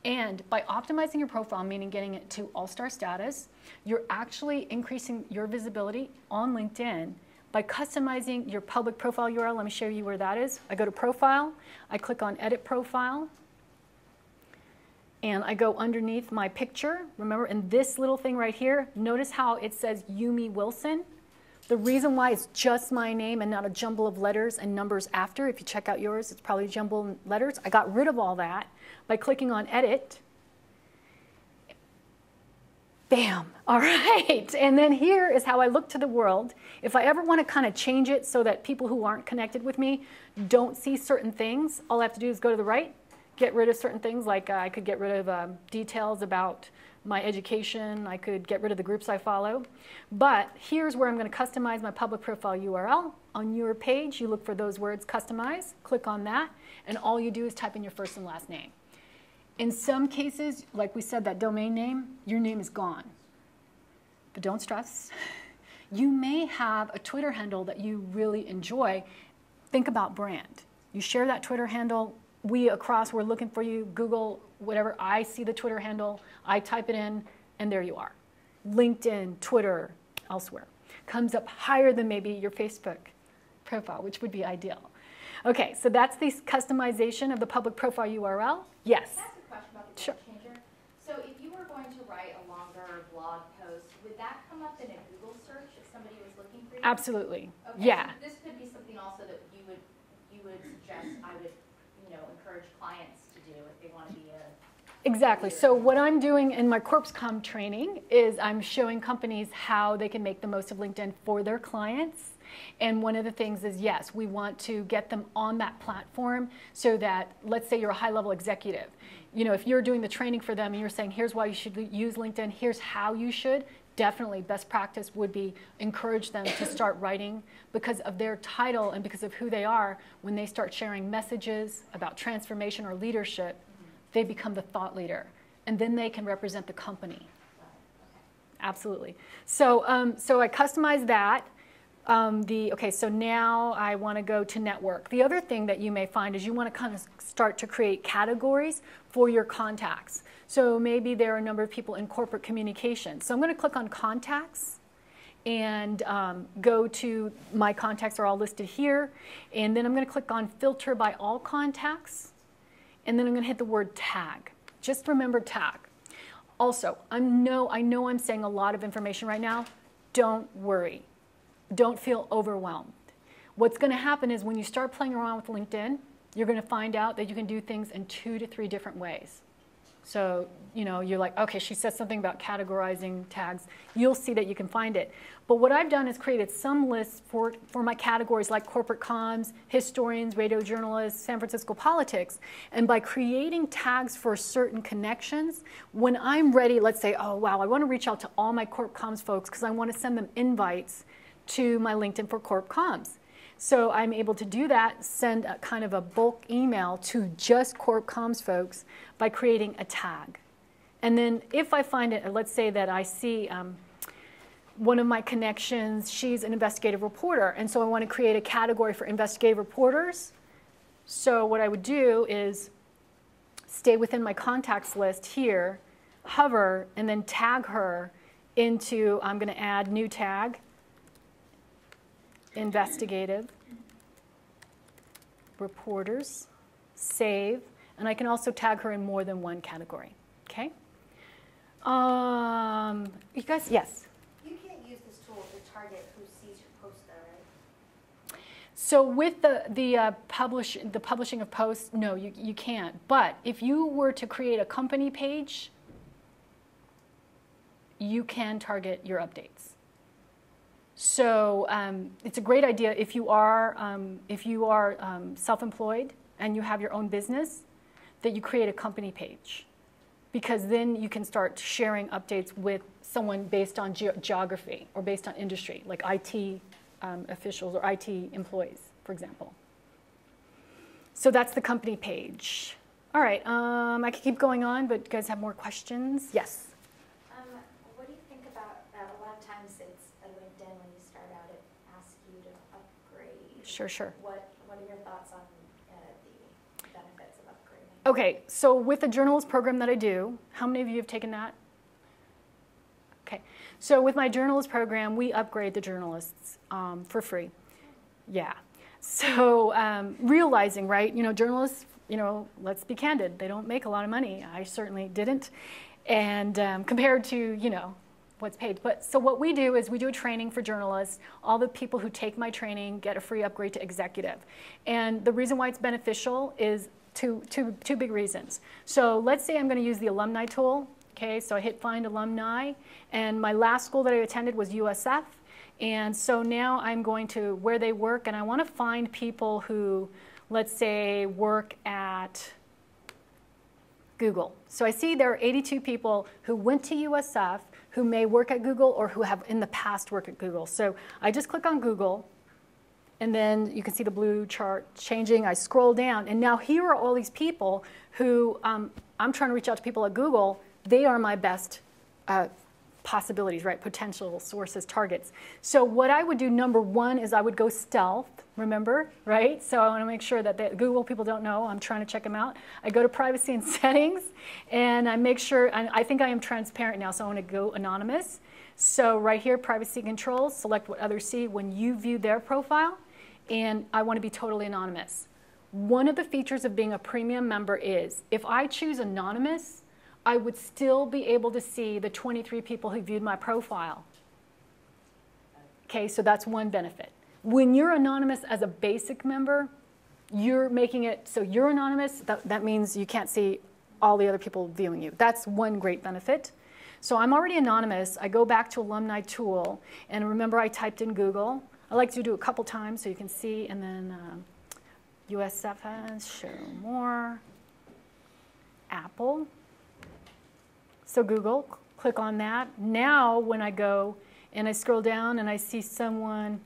And by optimizing your profile, meaning getting it to all-star status, you're actually increasing your visibility on LinkedIn by customizing your public profile URL. Let me show you where that is. I go to Profile. I click on Edit Profile. And I go underneath my picture. Remember, in this little thing right here, notice how it says Yumi Wilson. The reason why it's just my name and not a jumble of letters and numbers after. If you check out yours, it's probably jumbled letters. I got rid of all that by clicking on Edit. Bam. All right. And then here is how I look to the world. If I ever want to kind of change it so that people who aren't connected with me don't see certain things, all I have to do is go to the right, get rid of certain things, like I could get rid of details about my education. I could get rid of the groups I follow. But here's where I'm going to customize my public profile URL. On your page, you look for those words, customize, click on that, and all you do is type in your first and last name. In some cases, like we said, that domain name, your name is gone. But don't stress. You may have a Twitter handle that you really enjoy. Think about brand. You share that Twitter handle. We're looking for you. Google, whatever. I see the Twitter handle. I type it in, and there you are. LinkedIn, Twitter, elsewhere. Comes up higher than maybe your Facebook profile, which would be ideal. Okay, so that's the customization of the public profile URL. Yes? Can I ask a question about the Sure. Game Changer? So if you were going to write a longer blog post, would that come up in a Google search if somebody was looking for you? Absolutely. Okay, Yeah. so this could be something also that you would suggest I would, encourage clients to do if they want to be a Exactly. So what I'm doing in my CorpsComm training is I'm showing companies how they can make the most of LinkedIn for their clients. And one of the things is, yes, we want to get them on that platform so that, let's say you're a high-level executive. If you're doing the training for them and you're saying, here's why you should use LinkedIn, here's how you should, definitely best practice would be encourage them to start writing because of their title and because of who they are. When they start sharing messages about transformation or leadership, they become the thought leader. And then they can represent the company. Absolutely. So I customize that. So now I want to go to network. The other thing that you may find is you want to kind of start to create categories for your contacts. So maybe there are a number of people in corporate communication. So I'm going to click on contacts and go to my contacts are all listed here. And then I'm going to click on filter by all contacts. And then I'm going to hit the word tag. Just remember tag. Also, I know I'm saying a lot of information right now. Don't worry. Don't feel overwhelmed. What's going to happen is when you start playing around with LinkedIn, you're going to find out that you can do things in 2 to 3 different ways. So, you're like, okay, she said something about categorizing tags. You'll see that you can find it. But what I've done is created some lists for my categories like corporate comms, historians, radio journalists, San Francisco politics. And by creating tags for certain connections, when I'm ready, let's say, oh, wow, I want to reach out to all my corp comms folks because I want to send them invites to my LinkedIn for corp comms. So I'm able to do that, send a kind of a bulk email to just corp comms folks by creating a tag. And then if I find it, let's say that I see one of my connections, she's an investigative reporter, and so I want to create a category for investigative reporters. So what I would do is stay within my contacts list here, hover, and then tag her into, I'm going to add new tag, investigative reporters, save, and I can also tag her in more than one category. Okay? You guys, yes? You can't use this tool to target who sees your post though, right? So with the publishing of posts, no, you can't. But if you were to create a company page, you can target your updates. So it's a great idea if you are self-employed and you have your own business, that you create a company page, because then you can start sharing updates with someone based on geography or based on industry, like IT officials or IT employees, for example. So that's the company page. All right, I could keep going on, but you guys have more questions? Yes? What do you think about, a lot of times it's a LinkedIn when you start out, it asks you to upgrade. Sure. What are your thoughts on the benefits of upgrading? Okay, so with the journalist program that I do, how many of you have taken that? Okay, so with my journalist program, we upgrade the journalists for free. Yeah. So realizing, right, journalists, let's be candid, they don't make a lot of money. I certainly didn't. And compared to, what's paid. But so what we do is we do a training for journalists. All the people who take my training get a free upgrade to executive. And the reason why it's beneficial is two big reasons. So let's say I'm going to use the alumni tool Okay, so I hit find alumni, and my last school that I attended was USF, and so now I'm going to where they work, and I want to find people who, let's say, work at Google. So I see there are 82 people who went to USF who may work at Google or who have in the past worked at Google. So I just click on Google, and then you can see the blue chart changing. I scroll down, and now here are all these people who I'm trying to reach out to people at Google. They are my best possibilities, right? Potential sources, targets. So what I would do, number one, is I would go stealth, remember, right? So I want to make sure that the Google people don't know I'm trying to check them out. I go to privacy and settings, and I make sure, and I think I am transparent now, so I want to go anonymous. So right here, privacy controls, select what others see when you view their profile, and I want to be totally anonymous. One of the features of being a premium member is, if I choose anonymous, I would still be able to see the 23 people who viewed my profile. Okay, so that's one benefit. When you're anonymous as a basic member, you're making it so you're anonymous. That means you can't see all the other people viewing you. That's one great benefit. So I'm already anonymous. I go back to Alumni Tool, and remember I typed in Google. I like to do it a couple times so you can see, and then USF has, show more, Apple. So Google, click on that. Now when I go and I scroll down and I see someone,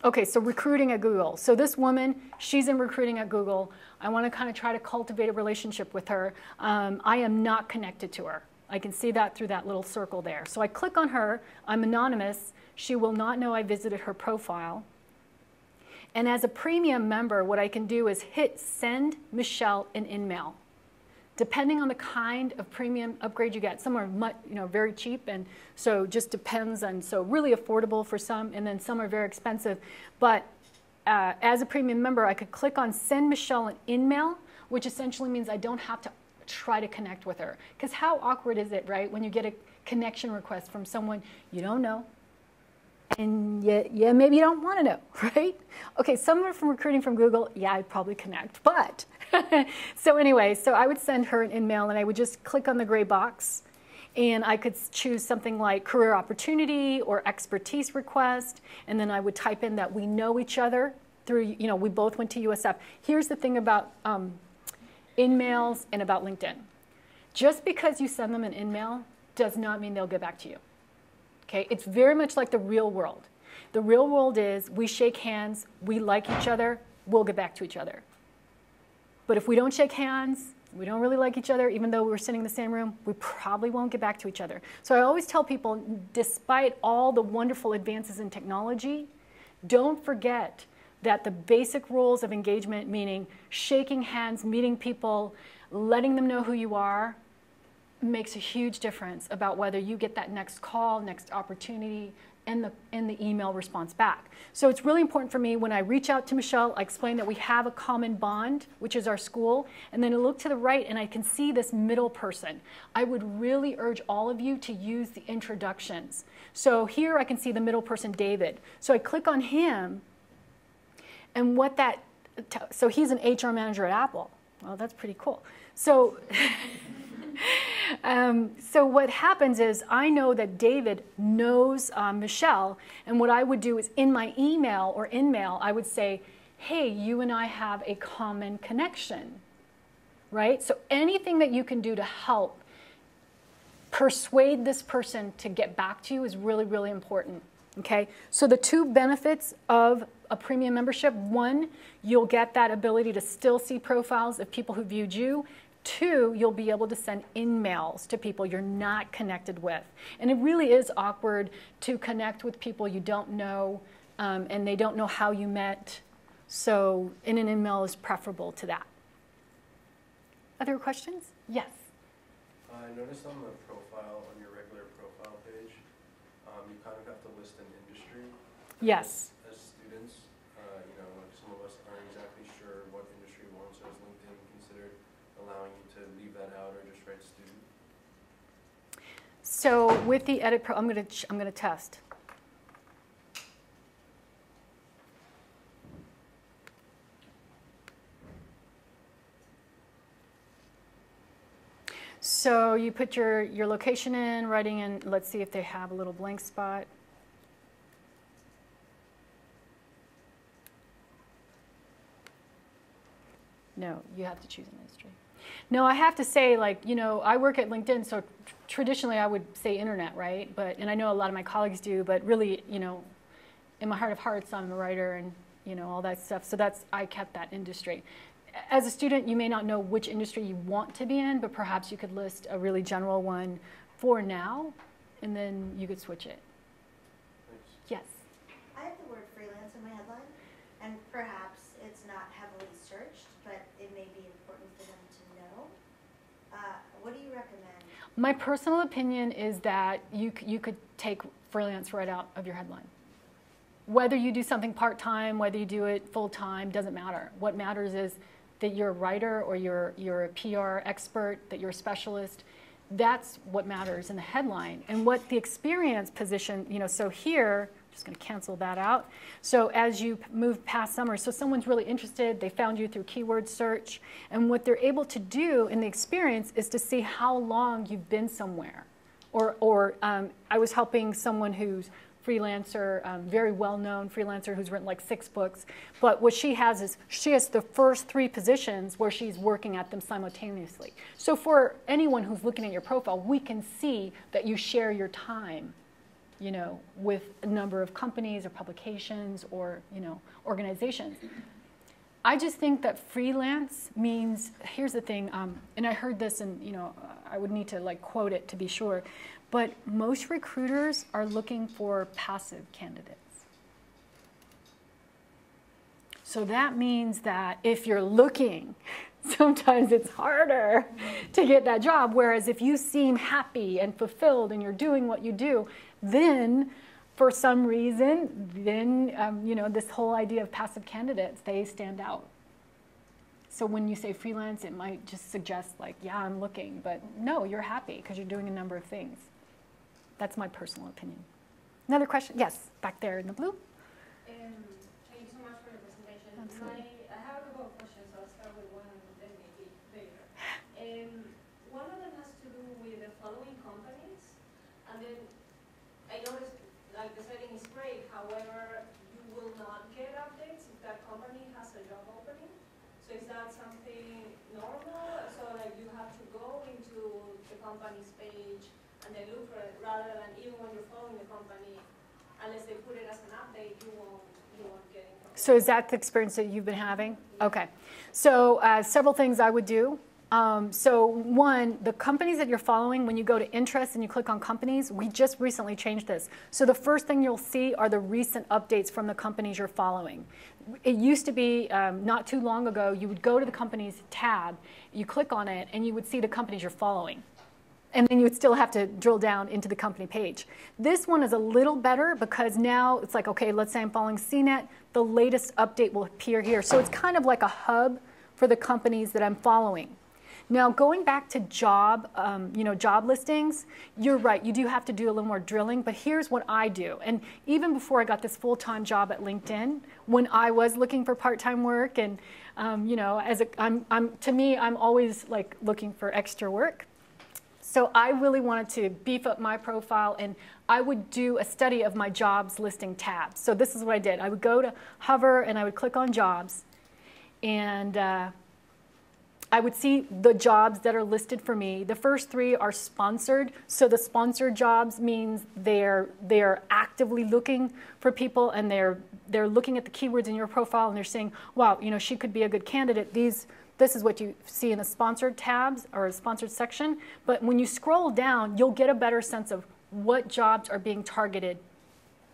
okay, so recruiting at Google. So this woman, she's in recruiting at Google. I want to kind of try to cultivate a relationship with her. I am not connected to her. I can see that through that little circle there. So I click on her. I'm anonymous. She will not know I visited her profile. And as a premium member, what I can do is hit send Michelle an email. Depending on the kind of premium upgrade you get, some are very cheap, and so just depends on, so really affordable for some, and then some are very expensive. But as a premium member, I could click on send Michelle an email, which essentially means I don't have to try to connect with her. Because how awkward is it, right, when you get a connection request from someone you don't know, and yeah, maybe you don't want to know, right? Okay, someone from recruiting from Google, yeah, I'd probably connect, but so anyway, so I would send her an email, and I would just click on the gray box, and I could choose something like career opportunity or expertise request, and then I would type in that we know each other through, we both went to USF. Here's the thing about in-mails and about LinkedIn. Just because you send them an in-mail does not mean they'll get back to you. Okay, it's very much like the real world. The real world is we shake hands, we like each other, we'll get back to each other. But if we don't shake hands, we don't really like each other, even though we're sitting in the same room, we probably won't get back to each other. So I always tell people, despite all the wonderful advances in technology, don't forget that the basic rules of engagement, meaning shaking hands, meeting people, letting them know who you are, makes a huge difference about whether you get that next call, next opportunity, and the email response back. So it's really important for me when I reach out to Michelle, I explain that we have a common bond, which is our school, and then I look to the right and I can see this middle person. I would really urge all of you to use the introductions. So here I can see the middle person, David. So I click on him, and so he's an HR manager at Apple. Well, that's pretty cool. So so what happens is I know that David knows Michelle, and what I would do is in my email or in-mail, I would say, hey, you and I have a common connection, right? So anything that you can do to help persuade this person to get back to you is really, really important, okay? So the two benefits of a premium membership, one, you'll get that ability to still see profiles of people who viewed you. Two, you'll be able to send in-mails to people you're not connected with. And it really is awkward to connect with people you don't know, and they don't know how you met. So an in-mail is preferable to that. Other questions? Yes? I noticed on the profile, on your regular profile page, you kind of have to list an industry. Yes. As students, some of us aren't exactly sure what industry we want, so is LinkedIn considered allowing you to leave that out or just write student? So with the edit pro, I'm gonna test. So you put your location in, writing in, let's see if they have a little blank spot. No, you have to choose an industry. No, I have to say, like, you know, I work at LinkedIn, so traditionally I would say internet, right? But, and I know a lot of my colleagues do, but really, you know, in my heart of hearts, I'm a writer and, you know, all that stuff. So that's, I kept that industry. As a student, you may not know which industry you want to be in, but perhaps you could list a really general one for now, and then you could switch it. Thanks. Yes? I have the word freelance in my headline, and perhaps it's not heavily searched, but it may be important for them to know. What do you recommend? My personal opinion is that you could take freelance right out of your headline. Whether you do something part-time, whether you do it full-time, doesn't matter. What matters is that you're a writer or you're a PR expert, that you're a specialist. That's what matters in the headline. And what the experience position, you know, so here, I'm just going to cancel that out. So as you move past summer, so someone's really interested, they found you through keyword search, and what they're able to do in the experience is to see how long you've been somewhere. Or I was helping someone who's freelancer, very well-known freelancer who's written like 6 books. But what she has is she has the first 3 positions where she's working at them simultaneously. So for anyone who's looking at your profile, we can see that you share your time, you know, with a number of companies or publications or, you know, organizations. I just think that freelance means, here's the thing, and I heard this and, you know, I would need to like quote it to be sure, but most recruiters are looking for passive candidates. So that means that if you're looking, sometimes it's harder to get that job, whereas if you seem happy and fulfilled and you're doing what you do, then for some reason, then you know, this whole idea of passive candidates, they stand out. So when you say freelance, it might just suggest like, yeah, I'm looking, but no, you're happy because you're doing a number of things. That's my personal opinion. Another question? Yes, back there in the blue. Thank you so much for the presentation. Absolutely. I have a couple of questions. I'll start with one and then maybe later. One of them has to do with the following companies, and then I noticed like the setting is great. However, you will not get updates if that company has a job opening. So is that something normal? So like you have to go into the company's page and then look for it, rather than even when you're following the company, unless they put it as an update, you won't get information. So is that the experience that you've been having? Okay. So several things I would do. So one, the companies that you're following, when you go to interest and you click on companies, we just recently changed this. So the first thing you'll see are the recent updates from the companies you're following. It used to be not too long ago, you would go to the companies tab, you click on it, and you would see the companies you're following. And then you would still have to drill down into the company page. This one is a little better because now it's like, okay, let's say I'm following CNET, the latest update will appear here. So it's kind of like a hub for the companies that I'm following. Now going back to job listings, you're right, you do have to do a little more drilling, but here's what I do. And even before I got this full-time job at LinkedIn, when I was looking for part-time work and, you know, to me, I'm always like looking for extra work. So I really wanted to beef up my profile, and I would do a study of my jobs listing tabs. So this is what I did. I would go to hover, and I would click on jobs, and I would see the jobs that are listed for me. The first 3 are sponsored. So the sponsored jobs means they're actively looking for people, and they're looking at the keywords in your profile, and they're saying, wow, you know, she could be a good candidate. This is what you see in the sponsored tabs or a sponsored section. But when you scroll down, you'll get a better sense of what jobs are being targeted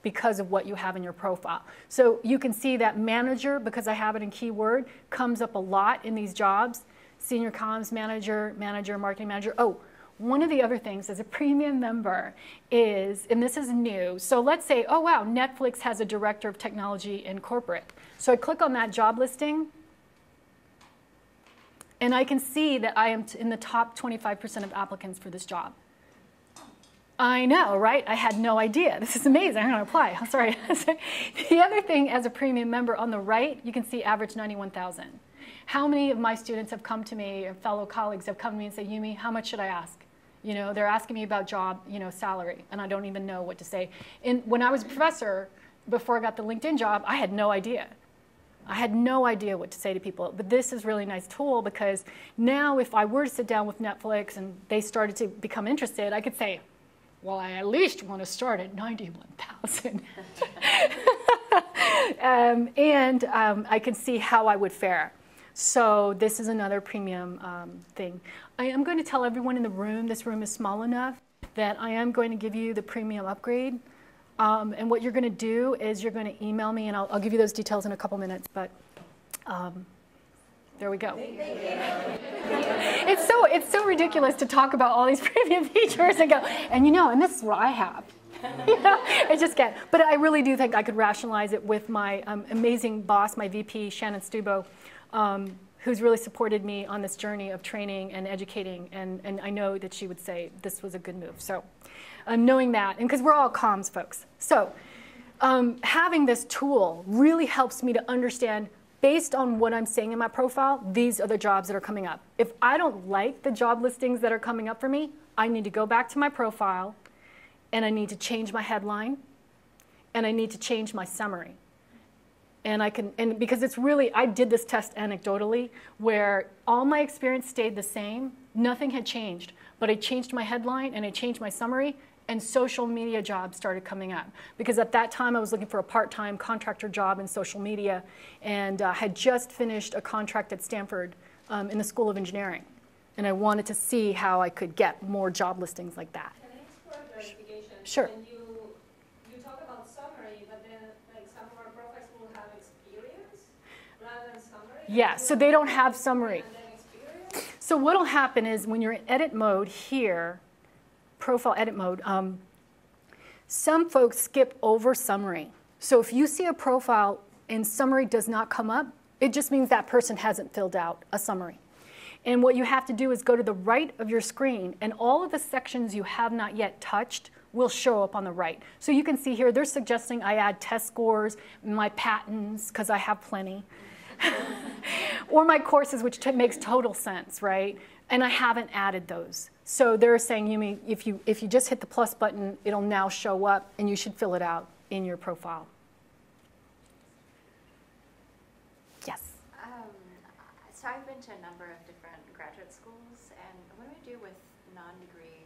because of what you have in your profile. So you can see that manager, because I have it in keyword, comes up a lot in these jobs. Senior comms manager, manager, marketing manager. Oh, one of the other things as a premium member is, and this is new, so let's say, oh wow, Netflix has a director of technology in corporate. So I click on that job listing, and I can see that I am in the top 25% of applicants for this job. I know, right? I had no idea. This is amazing. I'm going to apply. I'm sorry. The other thing, as a premium member on the right, you can see average 91,000. How many of my students have come to me, or fellow colleagues have come to me and say, Yumi, how much should I ask? You know, they're asking me about job, you know, salary, and I don't even know what to say. And when I was a professor, before I got the LinkedIn job, I had no idea. I had no idea what to say to people. But this is a really nice tool, because now if I were to sit down with Netflix and they started to become interested, I could say, well, I at least want to start at 91,000. I can see how I would fare. So this is another premium thing. I am going to tell everyone in the room, this room is small enough, that I am going to give you the premium upgrade. And what you're going to do is you're going to email me, and I'll give you those details in a couple minutes. But there we go. It's so ridiculous to talk about all these premium features and go, and you know, and this is what I have. You know, I just can't. But I really do think I could rationalize it with my amazing boss, my VP, Shannon Stubo, who's really supported me on this journey of training and educating. And I know that she would say this was a good move. So knowing that, and because we're all comms folks. So having this tool really helps me to understand, based on what I'm saying in my profile, these are the jobs that are coming up. If I don't like the job listings that are coming up for me, I need to go back to my profile, and I need to change my headline, and I need to change my summary. And because it's really, I did this test anecdotally, where all my experience stayed the same, nothing had changed, but I changed my headline and I changed my summary, and social media jobs started coming up. Because at that time I was looking for a part-time contractor job in social media, and had just finished a contract at Stanford in the School of Engineering. And I wanted to see how I could get more job listings like that. Can I ask for a clarification? Sure. When you talk about summary, but then like some of our profiles will have experience rather than summary? Yeah, so they don't have summary. So what'll happen is when you're in edit mode here, profile edit mode, some folks skip over summary. So if you see a profile and summary does not come up, it just means that person hasn't filled out a summary. And what you have to do is go to the right of your screen, and all of the sections you have not yet touched will show up on the right. So you can see here, they're suggesting I add test scores, my patents, because I have plenty, or my courses, which makes total sense, right? And I haven't added those. So they're saying, Yumi, if you just hit the plus button, it'll now show up, and you should fill it out in your profile. Yes? So I've been to a number of different graduate schools, and what do I do with non-degree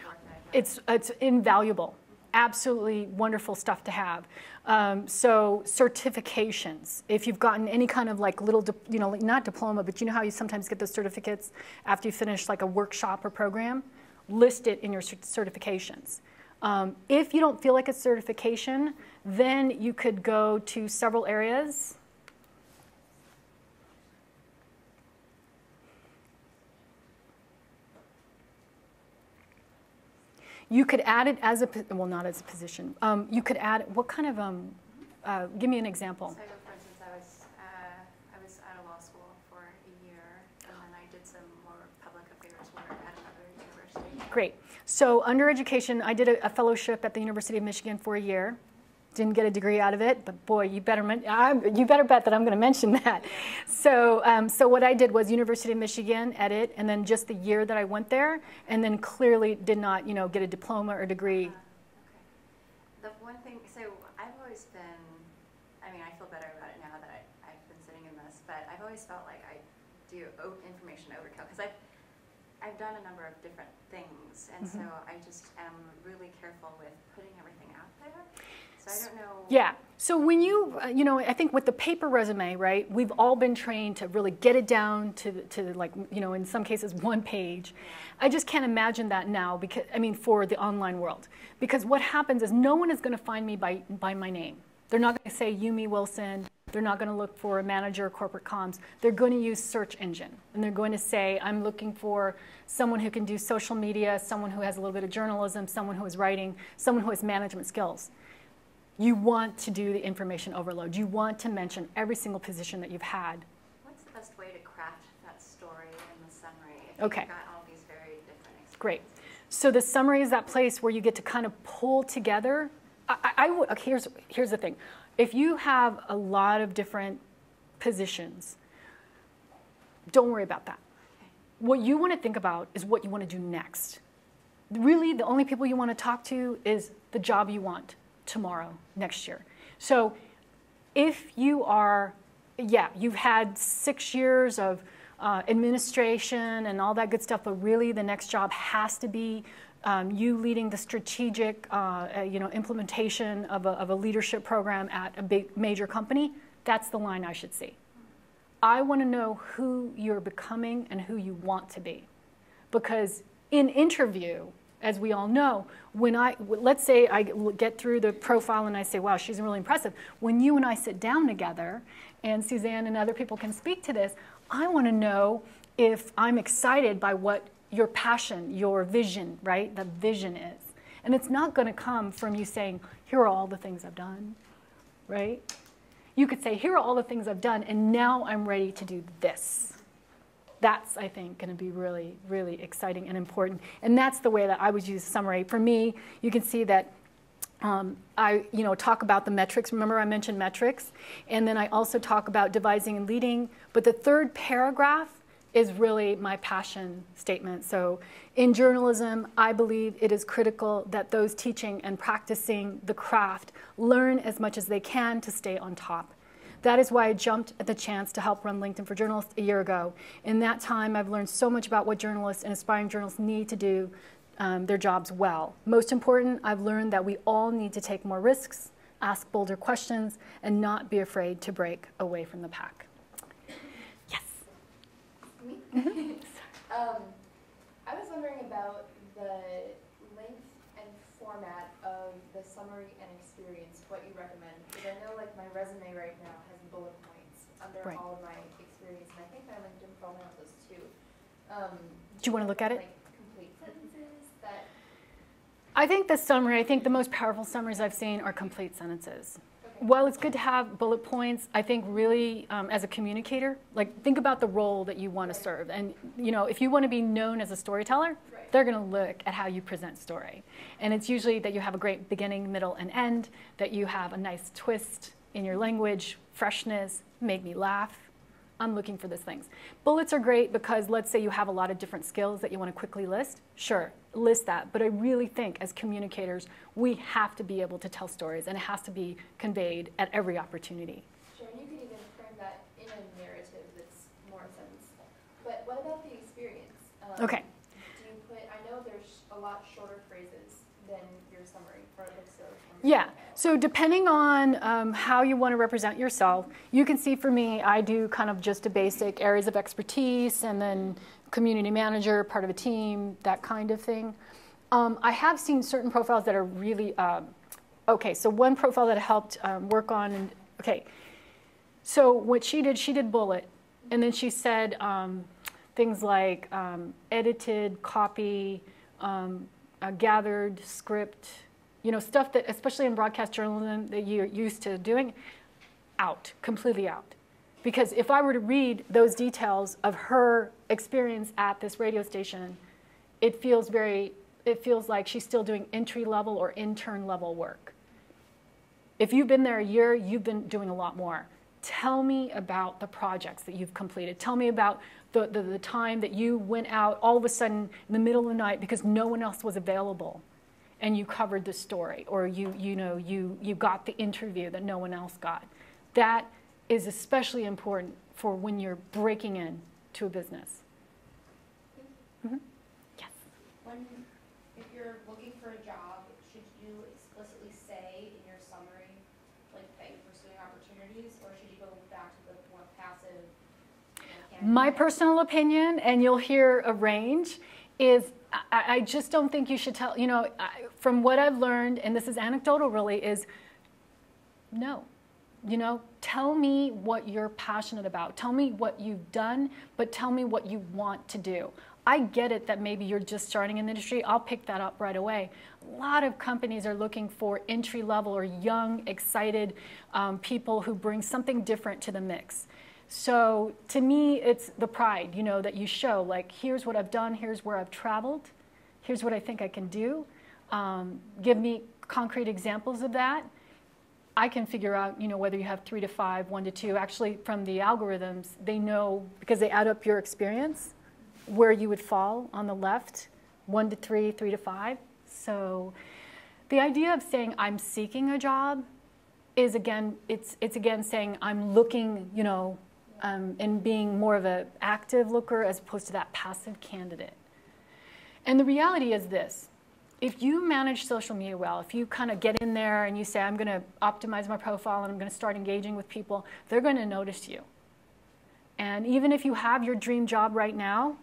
work that I've done? It's invaluable. Absolutely wonderful stuff to have. So certifications, if you've gotten any kind of like little, you know, not diploma, but you know how you sometimes get those certificates after you finish like a workshop or program, list it in your certifications. If you don't feel like a certification, then you could go to several areas. You could add it as a, well, not as a position. You could add, what kind of, give me an example. So, for instance, I was out of law school for a year, and then I did some more public affairs work at another university. Great. So under education, I did a fellowship at the University of Michigan for a year. Didn't get a degree out of it, but boy, you better bet that I'm going to mention that. So, so what I did was University of Michigan, edit, and then just the year that I went there, and then clearly did not, you know, get a diploma or degree. Okay. The one thing, so I've always been, I mean, I feel better about it now that I've been sitting in this, but I've always felt like I do information overkill, because I've done a number of different things, and so I just am really careful with putting everything out there. So I don't know. Yeah. So when you, you know, I think with the paper resume, right, we've all been trained to really get it down to like, you know, in some cases 1 page. I just can't imagine that now, because, I mean, for the online world. Because what happens is no one is going to find me by my name. They're not going to say Yumi Wilson. They're not going to look for a manager of corporate comms. They're going to use search engine. And they're going to say, I'm looking for someone who can do social media, someone who has a little bit of journalism, someone who is writing, someone who has management skills. You want to do the information overload. You want to mention every single position that you've had. What's the best way to craft that story in the summary if Okay. you've got all these very different experiences? Great. So the summary is that place where you get to kind of pull together. Okay, here's the thing. If you have a lot of different positions, Don't worry about that. What you want to think about is what you want to do next. Really, the only people you want to talk to is the job you want tomorrow, next year. So if you are, you've had 6 years of administration and all that good stuff, but really the next job has to be you leading the strategic implementation of a leadership program at a big major company, that's the line I should see. I want to know who you're becoming and who you want to be. Because in interview, as we all know, let's say I get through the profile and I say, wow, she's really impressive. When you and I sit down together, and Suzanne and other people can speak to this, I want to know if I'm excited by what your passion, your vision, right? The vision is. And it's not going to come from you saying, here are all the things I've done, right? You could say, here are all the things I've done, and now I'm ready to do this. That's, I think, going to be really, really exciting and important. And that's the way that I would use summary. For me, you can see that I talk about the metrics. Remember I mentioned metrics? And then I also talk about devising and leading. But the third paragraph is really my passion statement. So in journalism, I believe it is critical that those teaching and practicing the craft learn as much as they can to stay on top. That is why I jumped at the chance to help run LinkedIn for Journalists a year ago. In that time, I've learned so much about what journalists and aspiring journalists need to do their jobs well. Most important, I've learned that we all need to take more risks, ask bolder questions, and not be afraid to break away from the pack. Yes? Me? I was wondering about the length and format of the summary and experience, what you recommend. Because I know like my resume right now has bullet points under all of my experience, and I think my LinkedIn profile does too. Do you want to look at it? Like complete sentences that... I think the most powerful summaries I've seen are complete sentences. While it's good to have bullet points, I think really as a communicator, like think about the role that you want to serve. And if you want to be known as a storyteller, they're going to look at how you present story. And it's usually that you have a great beginning, middle, and end, that you have a nice twist in your language, freshness, make me laugh. I'm looking for those things. Bullets are great because let's say you have a lot of different skills that you want to quickly list. Sure, list that. But I really think as communicators, we have to be able to tell stories, and it has to be conveyed at every opportunity. Sure, and you can even frame that in a narrative that's more sense. But what about the experience? Okay. Do you put, I know there's a lot shorter phrases than your summary for the Yeah, so depending on how you want to represent yourself, you can see for me, I do kind of just a basic areas of expertise and then community manager, part of a team, that kind of thing. I have seen certain profiles that are really, okay, so one profile that I helped work on, and okay, so what she did bullet, and then she said things like edited, copy, gathered, script, stuff that, especially in broadcast journalism, that you're used to doing, completely out. Because if I were to read those details of her experience at this radio station, it feels like she's still doing entry-level or intern-level work. If you've been there a year, you've been doing a lot more. Tell me about the projects that you've completed. Tell me about the time that you went out all of a sudden in the middle of the night because no one else was available, and you covered the story, or you got the interview that no one else got. That is especially important for when you're breaking into a business. Mm-hmm. Yes? If you're looking for a job, should you explicitly say in your summary that you're pursuing opportunities, or should you go back to the more passive? My personal opinion, and you'll hear a range, is I just don't think you should tell, from what I've learned, and this is anecdotal really, is no. Tell me what you're passionate about. Tell me what you've done, but tell me what you want to do. I get it that maybe you're just starting in the industry. I'll pick that up right away. A lot of companies are looking for entry-level or young, excited people who bring something different to the mix. So to me, it's the pride, that you show, like, here's what I've done, here's where I've traveled, here's what I think I can do. Give me concrete examples of that. I can figure out, whether you have 3 to 5, 1 to 2. Actually, from the algorithms, they know, because they add up your experience, where you would fall on the left, 1 to 3, 3 to 5. So the idea of saying I'm seeking a job is, again, it's again saying I'm looking, and being more of an active looker as opposed to that passive candidate. And the reality is this. If you manage social media well, if you kind of get in there and you say, I'm going to optimize my profile and I'm going to start engaging with people, they're going to notice you. And even if you have your dream job right now,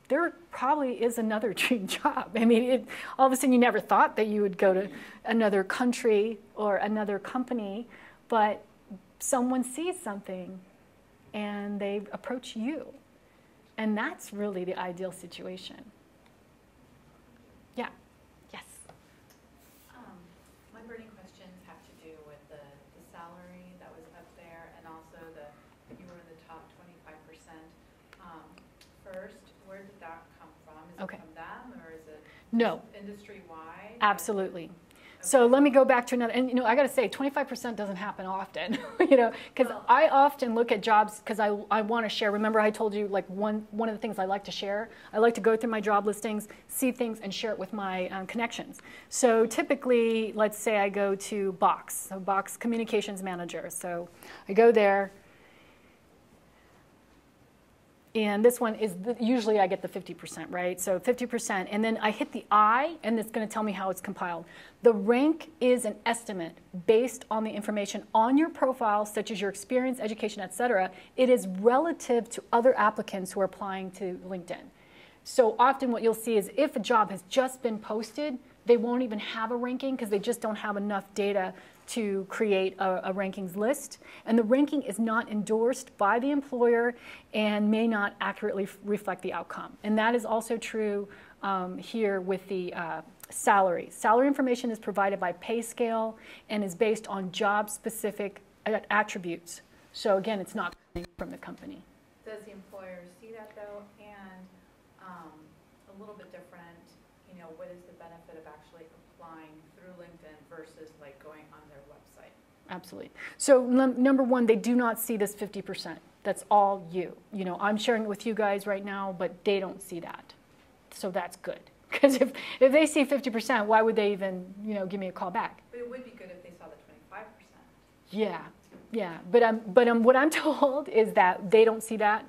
there probably is another dream job. I mean, all of a sudden you never thought that you would go to another country or another company, but someone sees something and they approach you. And that's really the ideal situation. Yeah. Yes. My burning questions have to do with the salary that was up there, and also you were in the top 25%. First, where did that come from? Is it from them, or is it industry-wide? Absolutely. So let me go back to another, and I got to say, 25% doesn't happen often, because I often look at jobs because I want to share. Remember, I told you like one of the things I like to share. I like to go through my job listings, see things, and share it with my connections. So typically, let's say I go to Box, so Box Communications Manager. So I go there. And this one is, usually I get the 50%, right? So 50%, and then I hit the I, and it's going to tell me how it's compiled. The rank is an estimate based on the information on your profile, such as your experience, education, etc. It is relative to other applicants who are applying to LinkedIn. So often what you'll see is if a job has just been posted, they won't even have a ranking because they just don't have enough data to create a rankings list. And the ranking is not endorsed by the employer and may not accurately reflect the outcome. And that is also true here with the salary. Salary information is provided by pay scale and is based on job-specific attributes. So again, it's not coming from the company. Does the employer see that though? And a little bit different, what is the benefit of actually applying through LinkedIn versus like going on their website? Absolutely. So number one, they do not see this 50%. That's all you. I'm sharing it with you guys right now, but they don't see that. So that's good. Because if they see 50%, why would they even, give me a call back? But it would be good if they saw the 25%. Yeah. But what I'm told is that they don't see that.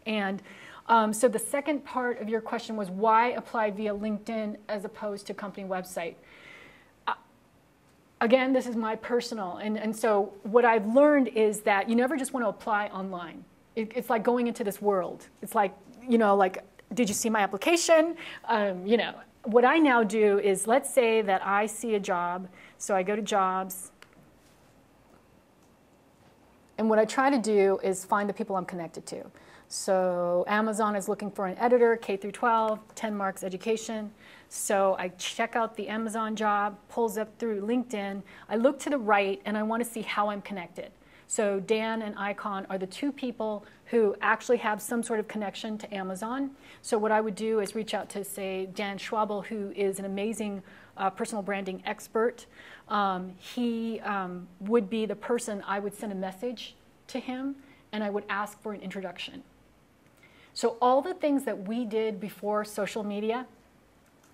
And so the second part of your question was why apply via LinkedIn as opposed to company website? Again, this is my personal, and so what I've learned is that you never just want to apply online. It's like going into this world. It's like, did you see my application? What I now do is, let's say that I see a job, so I go to jobs, and what I try to do is find the people I'm connected to. So Amazon is looking for an editor, K through 12, 10 marks education. So I check out the Amazon job, pulls up through LinkedIn. I look to the right, and I want to see how I'm connected. So Dan and Icon are the two people who actually have some sort of connection to Amazon. So what I would do is reach out to, say, Dan Schwabel, who is an amazing personal branding expert. He would be the person I would send a message to him, and I would ask for an introduction. So all the things that we did before social media,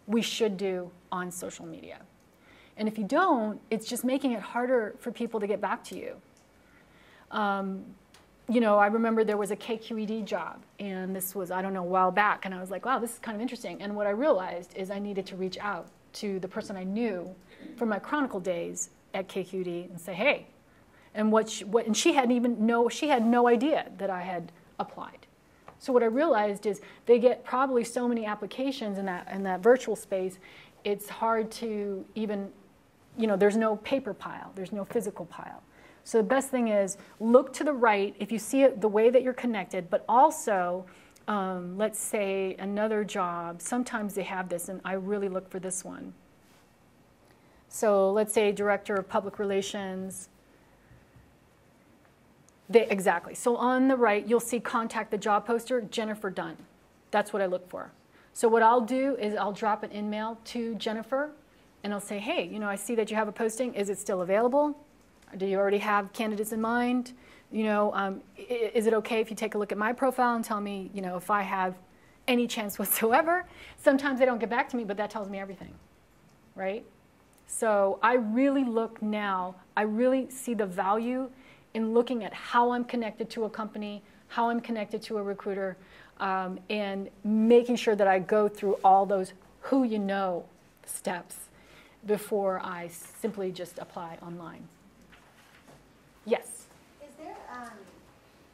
we should do on social media. And if you don't, it's just making it harder for people to get back to you. I remember there was a KQED job, and this was, I don't know, a while back, and I was like, wow, this is kind of interesting. And what I realized is I needed to reach out to the person I knew from my Chronicle days at KQED and say, hey, and and she had no idea that I had applied. So what I realized is they get probably so many applications in that virtual space, it's hard to even, there's no paper pile, there's no physical pile. So the best thing is look to the right if you see it the way that you're connected, but also, let's say another job, sometimes they have this, and I really look for this one. So let's say Director of Public Relations. Exactly. So on the right, you'll see contact the job poster, Jennifer Dunn. That's what I look for. So what I'll do is I'll drop an email to Jennifer, and I'll say, hey, I see that you have a posting. Is it still available? Do you already have candidates in mind? You know, is it okay if you take a look at my profile and tell me, you know, if I have any chance whatsoever? Sometimes they don't get back to me, but that tells me everything, right? So I really look now, I really see the value in looking at how I'm connected to a company, how I'm connected to a recruiter, and making sure that I go through all those who you know steps before I simply just apply online. Yes? Is there,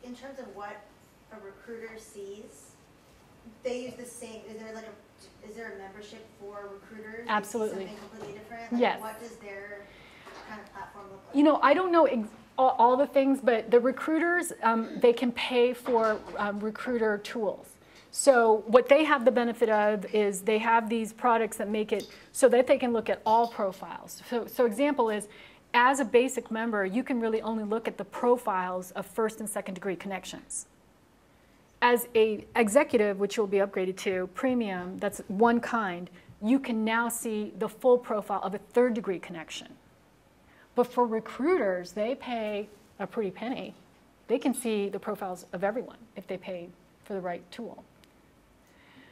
in terms of what a recruiter sees, they use the same, is there a membership for recruiters? Absolutely. Something completely different? Like, yes. What does their kind of platform look like? You know, I don't know all the things, but the recruiters, they can pay for recruiter tools. So what they have the benefit of is they have these products that make it so that they can look at all profiles. So example is, as a basic member, you can really only look at the profiles of first and second degree connections. As a executive, which you'll be upgraded to, premium, that's one kind, you can now see the full profile of a third degree connection. But for recruiters, they pay a pretty penny. They can see the profiles of everyone if they pay for the right tool.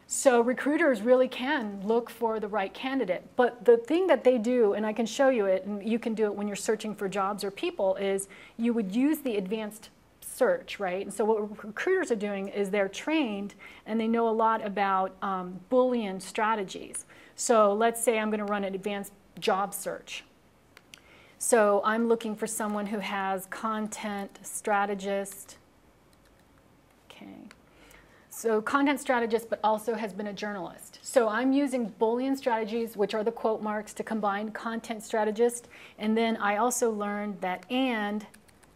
So recruiters really can look for the right candidate. But the thing that they do, and I can show you it, and you can do it when you're searching for jobs or people, is you would use the advanced search, right? And so what recruiters are doing is they're trained and they know a lot about Boolean strategies. So let's say I'm going to run an advanced job search. So I'm looking for someone who has content strategist. Okay. So content strategist, but also has been a journalist. So I'm using Boolean strategies, which are the quote marks, to combine content strategist. And then I also learned that and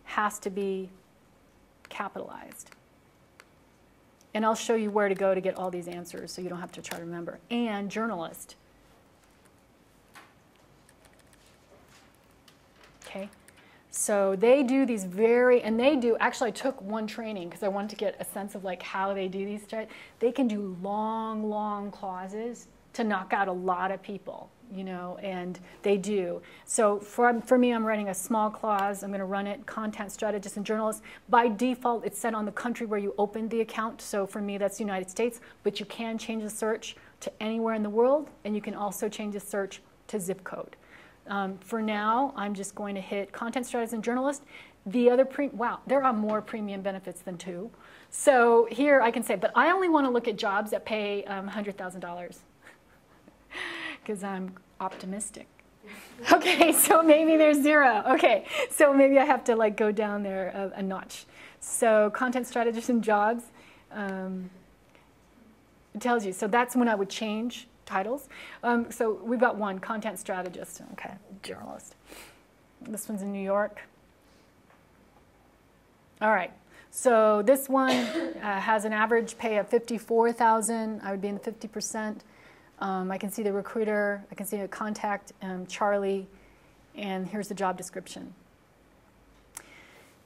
has to be capitalized. And I'll show you where to go to get all these answers so you don't have to try to remember. And journalist. Okay. So they do these actually I took one training because I wanted to get a sense of like how they do these. They can do long, long clauses to knock out a lot of people, you know, and they do. So for me, I'm running a small clause. I'm going to run it, content strategist and journalist. By default, it's set on the country where you opened the account. So for me, that's the United States, but you can change the search to anywhere in the world, and you can also change the search to zip code. For now, I'm just going to hit content strategist and journalist. The other wow, there are more premium benefits than 2. So here I can say, but I only want to look at jobs that pay $100,000 because I'm optimistic. Okay, so maybe there's 0. Okay, so maybe I have to like go down there a notch. So content strategist and jobs, it tells you. So that's when I would change titles. So we've got one, content strategist. Okay, journalist. This one's in New York. All right, so this one has an average pay of $54,000. I would be in the 50%. I can see the recruiter. I can see a contact, Charlie, and here's the job description.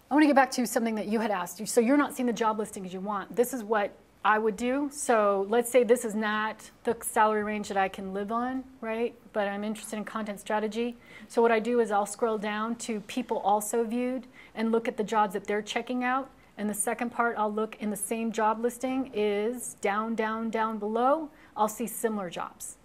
I want to get back to something that you had asked. So you're not seeing the job listing as you want. This is what I would do. So let's say this is not the salary range that I can live on, right? But I'm interested in content strategy. So what I do is I'll scroll down to people also viewed and look at the jobs that they're checking out. And the second part I'll look in the same job listing is down, down, down below. I'll see similar jobs.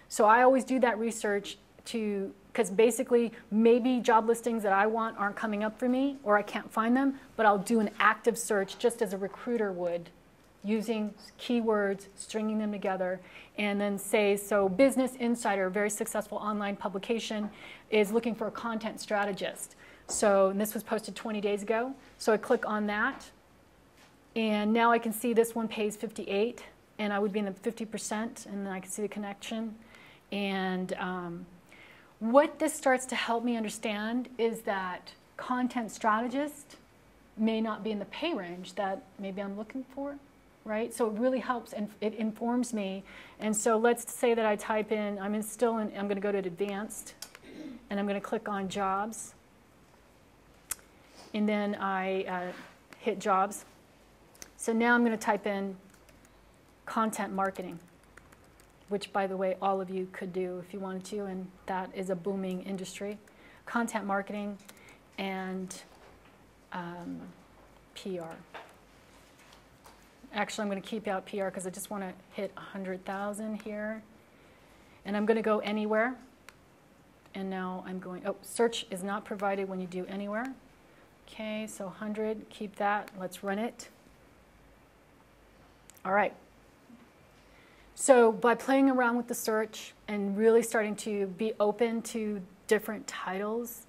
So I always do that research because basically maybe job listings that I want aren't coming up for me or I can't find them, but I'll do an active search just as a recruiter would, using keywords, stringing them together, and then say, so Business Insider, a very successful online publication, is looking for a content strategist. So, and this was posted 20 days ago. So I click on that, and now I can see this one pays 58, and I would be in the 50%, and then I can see the connection. And what this starts to help me understand is that content strategist may not be in the pay range that maybe I'm looking for. Right? So it really helps and it informs me. And so let's say that I type in, I'm going to go to advanced, and I'm going to click on jobs. And then I hit jobs. So now I'm going to type in content marketing, which, by the way, all of you could do if you wanted to, and that is a booming industry. Content marketing. and PR. Actually, I'm going to keep out PR because I just want to hit 100,000 here. And I'm going to go anywhere. And now I'm going, oh, search is not provided when you do anywhere. Okay, so 100, keep that. Let's run it. All right. So by playing around with the search and really starting to be open to different titles,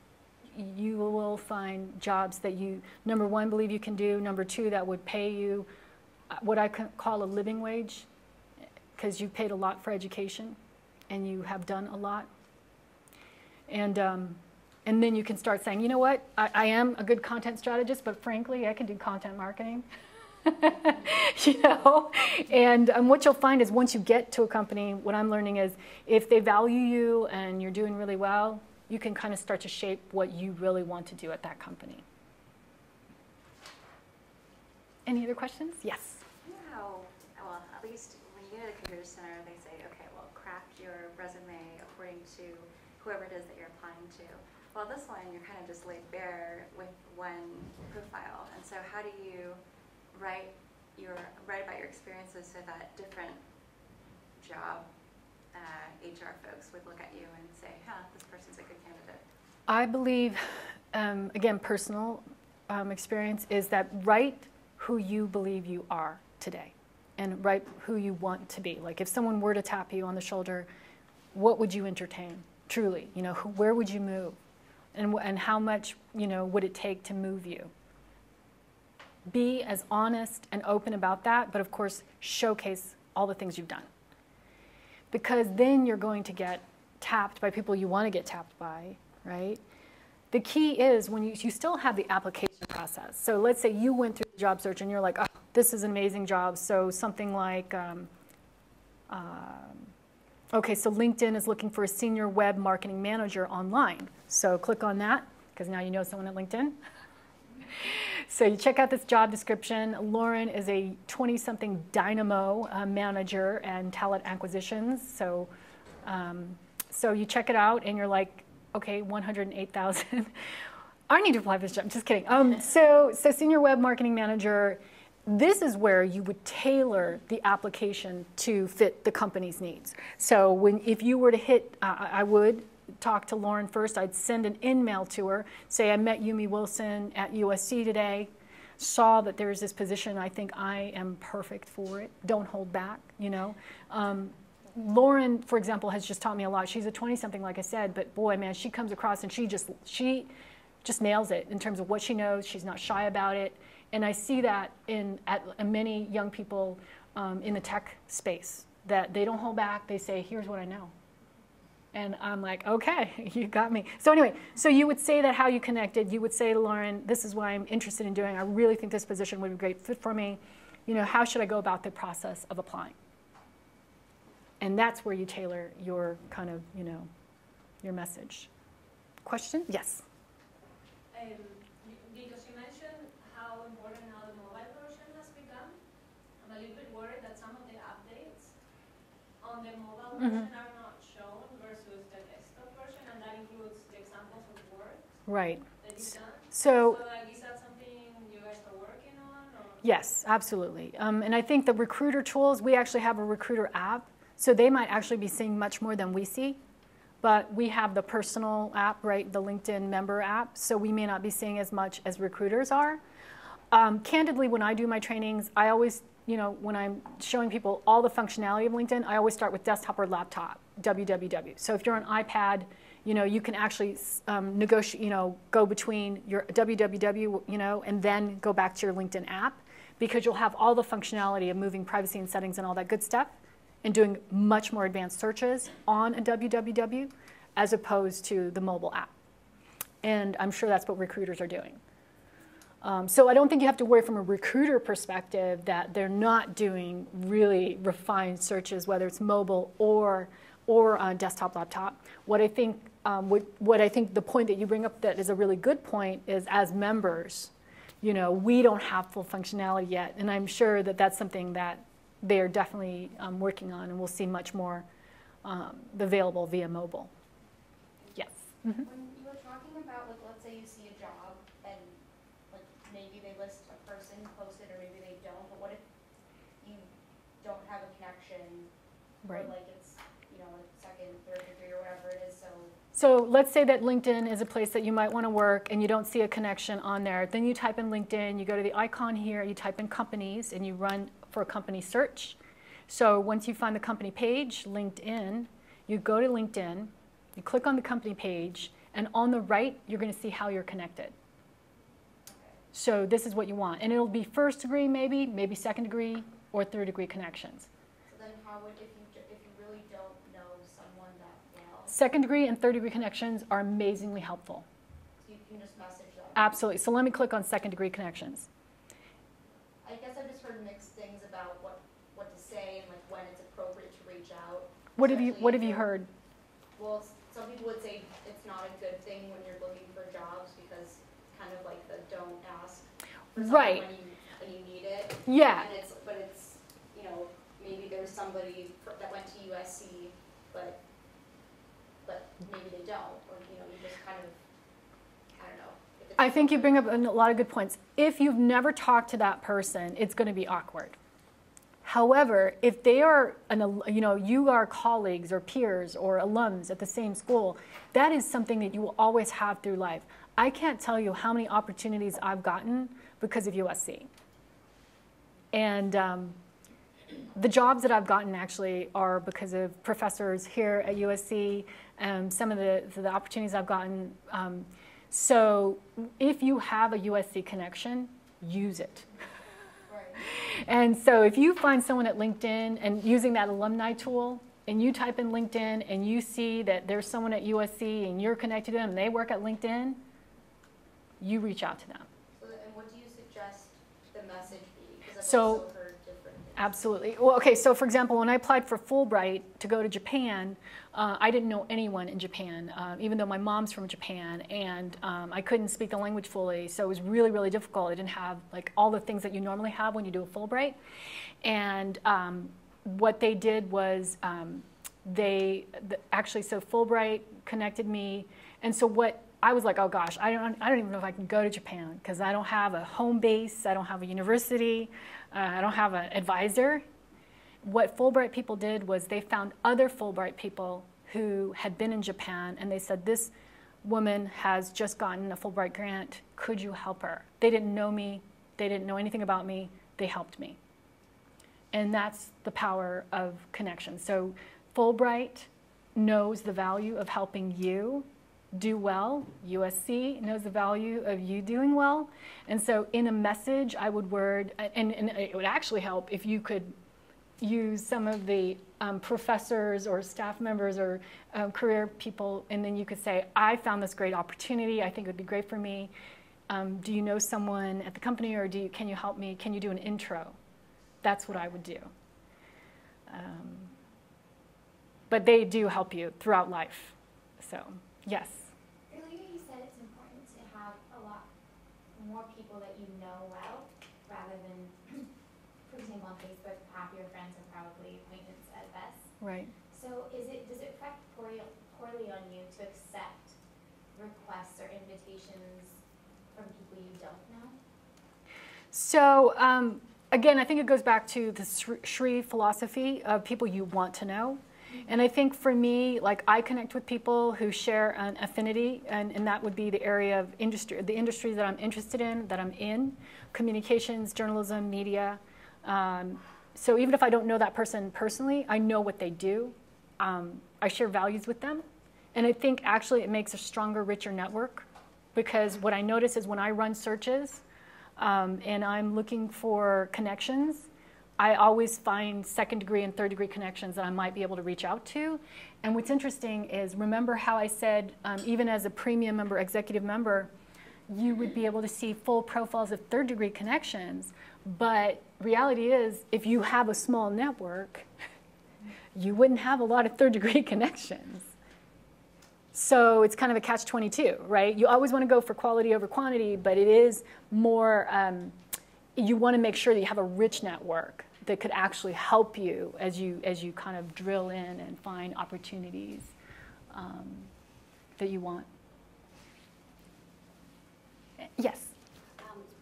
you will find jobs that you, number one, believe you can do. Number two, that would pay you what I call a living wage, because you paid a lot for education and you have done a lot. And then you can start saying, you know what, I am a good content strategist, but frankly, I can do content marketing. You know, and what you'll find is once you get to a company, what I'm learning is if they value you and you're doing really well, you can kind of start to shape what you really want to do at that company. Any other questions? Yes. You know how, well, at least when you get to the computer center, they say, okay, well, craft your resume according to whoever it is that you're applying to. Well, this one, you're kind of just laid bare with one profile. And so how do you write about your experiences so that different job HR folks would look at you and say, huh, this person's a good candidate? I believe, again, personal experience is that write who you believe you are today and write who you want to be. Like if someone were to tap you on the shoulder, what would you entertain, truly? You know, where would you move? And how much, you know, would it take to move you? Be as honest and open about that, but of course, showcase all the things you've done. Because then you're going to get tapped by people you want to get tapped by, right? The key is when you still have the application process. So let's say you went through the job search and you're like, oh, this is an amazing job. So something like, okay, so LinkedIn is looking for a senior web marketing manager online. So click on that, because now you know someone at LinkedIn. So you check out this job description. Lauren is a 20-something dynamo manager and talent acquisitions. So, so you check it out and you're like, okay, 108,000. I need to apply for this job. I'm just kidding. So senior web marketing manager, this is where you would tailor the application to fit the company's needs. So if you were to hit, I would talk to Lauren first. I'd send an in-mail to her, say I met Yumi Wilson at USC today, saw that there's this position, I think I am perfect for it. Don't hold back, you know. Lauren, for example, has just taught me a lot. She's a 20-something, like I said, but boy, man, she comes across and she just nails it in terms of what she knows. She's not shy about it. And I see that at many young people in the tech space, that they don't hold back. They say, here's what I know. And I'm like, okay, you got me. So anyway, so you would say that how you connected. You would say to Lauren, this is what I'm interested in doing. I really think this position would be a great fit for me. You know, how should I go about the process of applying? And that's where you tailor your kind of, you know, your message. Question? Yes. Because you mentioned how important now the mobile version has become, I'm a little bit worried that some of the updates on the mobile version are not shown versus the desktop version, and that includes the examples of work right. that you've done. So like, is that something you guys are working on? Or? Yes, absolutely. And I think the recruiter tools, we actually have a recruiter app, so they might actually be seeing much more than we see. But we have the personal app, right, the LinkedIn member app, so we may not be seeing as much as recruiters are. Candidly, when I do my trainings, I always, you know, when I'm showing people all the functionality of LinkedIn, I always start with desktop or laptop, www. So if you're on iPad, you know, you can actually negotiate, you know, go between your www, you know, and then go back to your LinkedIn app, because you'll have all the functionality of moving privacy and settings and all that good stuff, and doing much more advanced searches on a www as opposed to the mobile app. And I'm sure that's what recruiters are doing. So I don't think you have to worry from a recruiter perspective that they're not doing really refined searches, whether it's mobile or on desktop, laptop. What I think the point that you bring up that is a really good point is, as members, you know, we don't have full functionality yet, and I'm sure that that's something that they're definitely working on, and we'll see much more available via mobile. Yes? When you were talking about, like, let's say you see a job person posted, or maybe they don't, but what if you don't have a connection, Right. or like it's, you know, a second, third degree, or whatever it is, so. So let's say that LinkedIn is a place that you might want to work and you don't see a connection on there. Then you type in LinkedIn, you go to the icon here, you type in companies, and you run for a company search. So once you find the company page, LinkedIn, you go to LinkedIn, you click on the company page, and on the right, you're going to see how you're connected. So this is what you want. And it'll be first degree maybe second degree, or third degree connections. So then how would, if you really don't know someone that well? Second degree and third degree connections are amazingly helpful. So you can just message them? Absolutely. So let me click on second degree connections. I guess I've just heard mixed things about what to say and like when it's appropriate to reach out. What have you heard? Well, some people would say it's not a good thing when you're looking for jobs because kind of like the don't ask for something Right. when you need it. Yeah. And but it's, you know, maybe there's somebody that went to USC, but maybe they don't, or you know, you just kind of, I don't know. I think you bring up a lot of good points. If you've never talked to that person, it's going to be awkward. However, if they are, you are colleagues or peers or alums at the same school, that is something that you will always have through life. I can't tell you how many opportunities I've gotten because of USC. And the jobs that I've gotten actually are because of professors here at USC, some of the opportunities I've gotten. So if you have a USC connection, use it. And so if you find someone at LinkedIn and using that alumni tool, and you type in LinkedIn and you see that there's someone at USC and you're connected to them and they work at LinkedIn, you reach out to them. So, and what do you suggest the message be? Because I've So, also heard different things. Absolutely. Well, okay, so for example, when I applied for Fulbright to go to Japan, I didn't know anyone in Japan, even though my mom's from Japan, and I couldn't speak the language fully, so it was really, really difficult. I didn't have like all the things that you normally have when you do a Fulbright. And what they did was so Fulbright connected me, and so what I was like, oh gosh, I don't even know if I can go to Japan because I don't have a home base, I don't have a university, I don't have an advisor. What Fulbright people did was they found other Fulbright people who had been in Japan, and they said, this woman has just gotten a Fulbright grant, could you help her? They didn't know me, they didn't know anything about me, they helped me. And that's the power of connection. So Fulbright knows the value of helping you do well. USC knows the value of you doing well. And so in a message, I would word, and it would actually help if you could use some of the professors or staff members or career people, and then you could say, I found this great opportunity, I think it would be great for me. Do you know someone at the company, or can you help me? Can you do an intro? That's what I would do. But they do help you throughout life. So, yes. Earlier you said it's important to have a lot more people that you know well, rather than, for example, on Facebook, half your friends are probably acquaintances at best. Right. So does it affect poorly on you to accept requests or invitations from people you don't know? So, again, I think it goes back to the Shri philosophy of people you want to know. And I think for me, like, I connect with people who share an affinity, and that would be the area of industry, the industry that I'm interested in, that I'm in, communications, journalism, media. So even if I don't know that person personally, I know what they do. I share values with them. And I think actually it makes a stronger, richer network, because what I notice is when I run searches and I'm looking for connections, I always find second degree and third degree connections that I might be able to reach out to. And what's interesting is, remember how I said, even as a premium member, executive member, you would be able to see full profiles of third degree connections. But reality is, if you have a small network, you wouldn't have a lot of third degree connections. So it's kind of a catch-22, right? You always want to go for quality over quantity, but it is more, you want to make sure that you have a rich network that could actually help you as you kind of drill in and find opportunities that you want. Yes?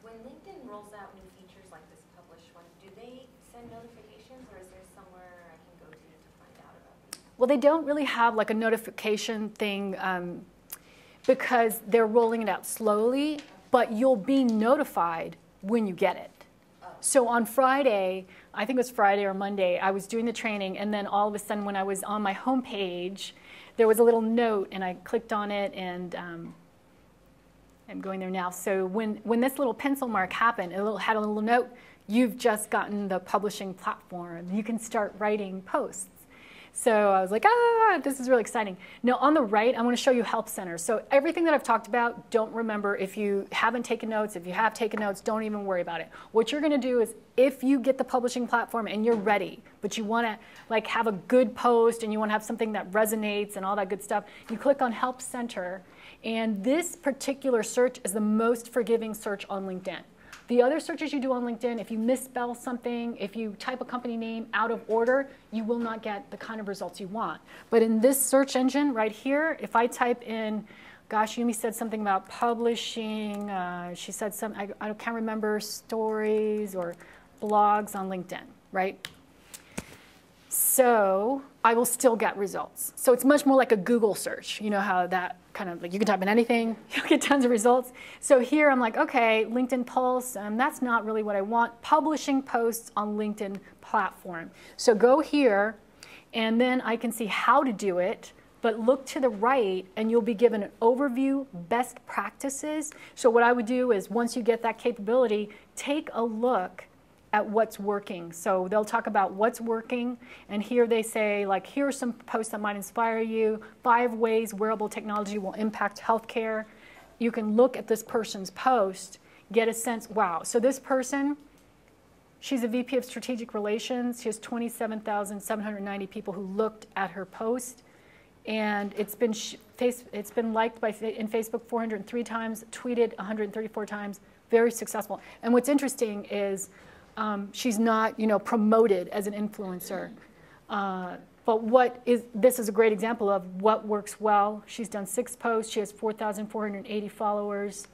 When when LinkedIn rolls out new features like this publish one, do they send notifications, or is there somewhere I can go to find out about these? Well, they don't really have like a notification thing because they're rolling it out slowly, but you'll be notified when you get it. So on Friday, I think it was Friday or Monday, I was doing the training, and then all of a sudden when I was on my homepage, there was a little note, and I clicked on it, and I'm going there now. So when this little pencil mark happened, it had a little note, you've just gotten the publishing platform. You can start writing posts. So I was like, this is really exciting. Now on the right, I want to show you Help Center. So everything that I've talked about, don't remember. If you haven't taken notes, if you have taken notes, don't even worry about it. What you're going to do is, if you get the publishing platform and you're ready, but you want to like have a good post and you want to have something that resonates and all that good stuff, you click on Help Center. And this particular search is the most forgiving search on LinkedIn. The other searches you do on LinkedIn, if you misspell something, if you type a company name out of order, you will not get the kind of results you want. But in this search engine right here, if I type in, gosh, Yumi said something about publishing, she said something, I can't remember, stories or blogs on LinkedIn, right? So I will still get results. So it's much more like a Google search. You know how that kind of, like you can type in anything, you'll get tons of results. So here I'm like, okay, LinkedIn Pulse, that's not really what I want. Publishing posts on LinkedIn platform. So go here, and then I can see how to do it, but look to the right, and you'll be given an overview, best practices. So what I would do is, once you get that capability, take a look at what's working. So they'll talk about what's working, and here they say, like, here are some posts that might inspire you, 5 ways wearable technology will impact healthcare. You can look at this person's post, get a sense, wow, so this person, she's a VP of Strategic Relations. She has 27,790 people who looked at her post, and it's been liked in Facebook 403 times, tweeted 134 times, very successful. And what's interesting is she's not, promoted as an influencer. But this is a great example of what works well. She's done 6 posts. She has 4,480 followers.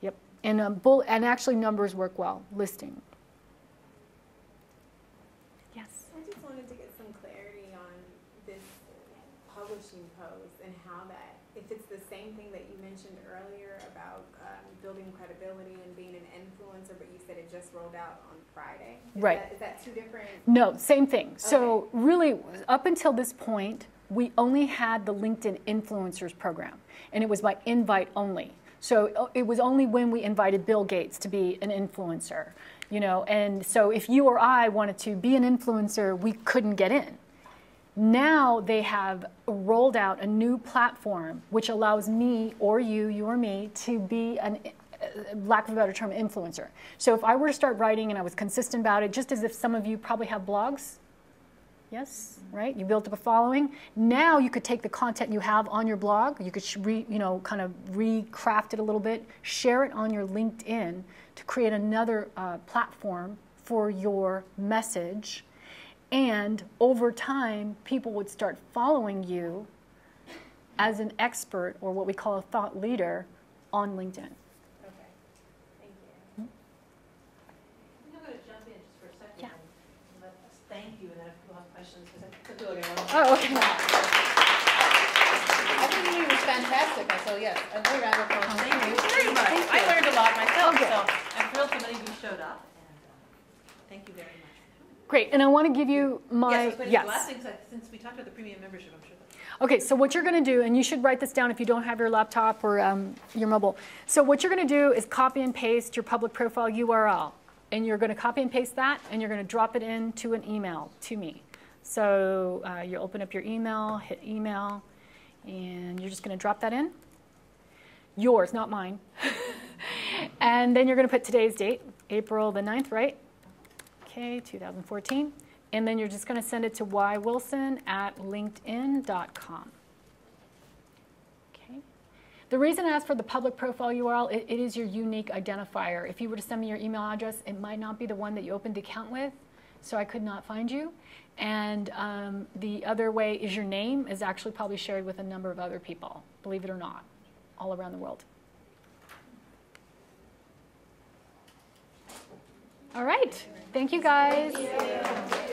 Yep. And actually numbers work well. Listing. Yes. I just wanted to get some clarity on this publishing post and how that, if it's the same thing that you mentioned earlier about building credibility and being an influencer, but you said it just rolled out on Friday. Right. Is that 2 different? No, same thing. Okay. So really, up until this point, we only had the LinkedIn Influencers program, and it was by invite only. So it was only when we invited Bill Gates to be an influencer, and so if you or I wanted to be an influencer, we couldn't get in. Now they have rolled out a new platform which allows me or you or me to be an, lack of a better term, influencer. So if I were to start writing and I was consistent about it, just as if some of you probably have blogs, yes, right? You built up a following. Now you could take the content you have on your blog, you could kind of recraft it a little bit, share it on your LinkedIn to create another platform for your message. And over time, people would start following you as an expert, or what we call a thought leader, on LinkedIn. Okay, thank you. I'm going to jump in just for a second. Yeah. And let us thank you, and then if people have questions, because I feel like I want to. Oh, okay. I think Yumi was fantastic. So yes, another round of applause. Thank you very much. I learned a lot myself, so I'm thrilled so many of you showed up. And thank you very much. Great, and I want to give you my, yes. The last thing, since we talked about the premium membership, I'm sure that. Okay, so what you're going to do, and you should write this down if you don't have your laptop or your mobile. So what you're going to do is copy and paste your public profile URL, and you're going to copy and paste that, and you're going to drop it into an email to me. So you open up your email, hit email, and you're just going to drop that in. Yours, not mine. And then you're going to put today's date, April the 9th, right? Okay, 2014. And then you're just going to send it to ywilson@linkedin.com. Okay. The reason I asked for the public profile URL, it is your unique identifier. If you were to send me your email address, it might not be the one that you opened the account with, so I could not find you. And the other way is your name is actually probably shared with a number of other people, believe it or not, all around the world. All right. Thank you, guys. Thank you.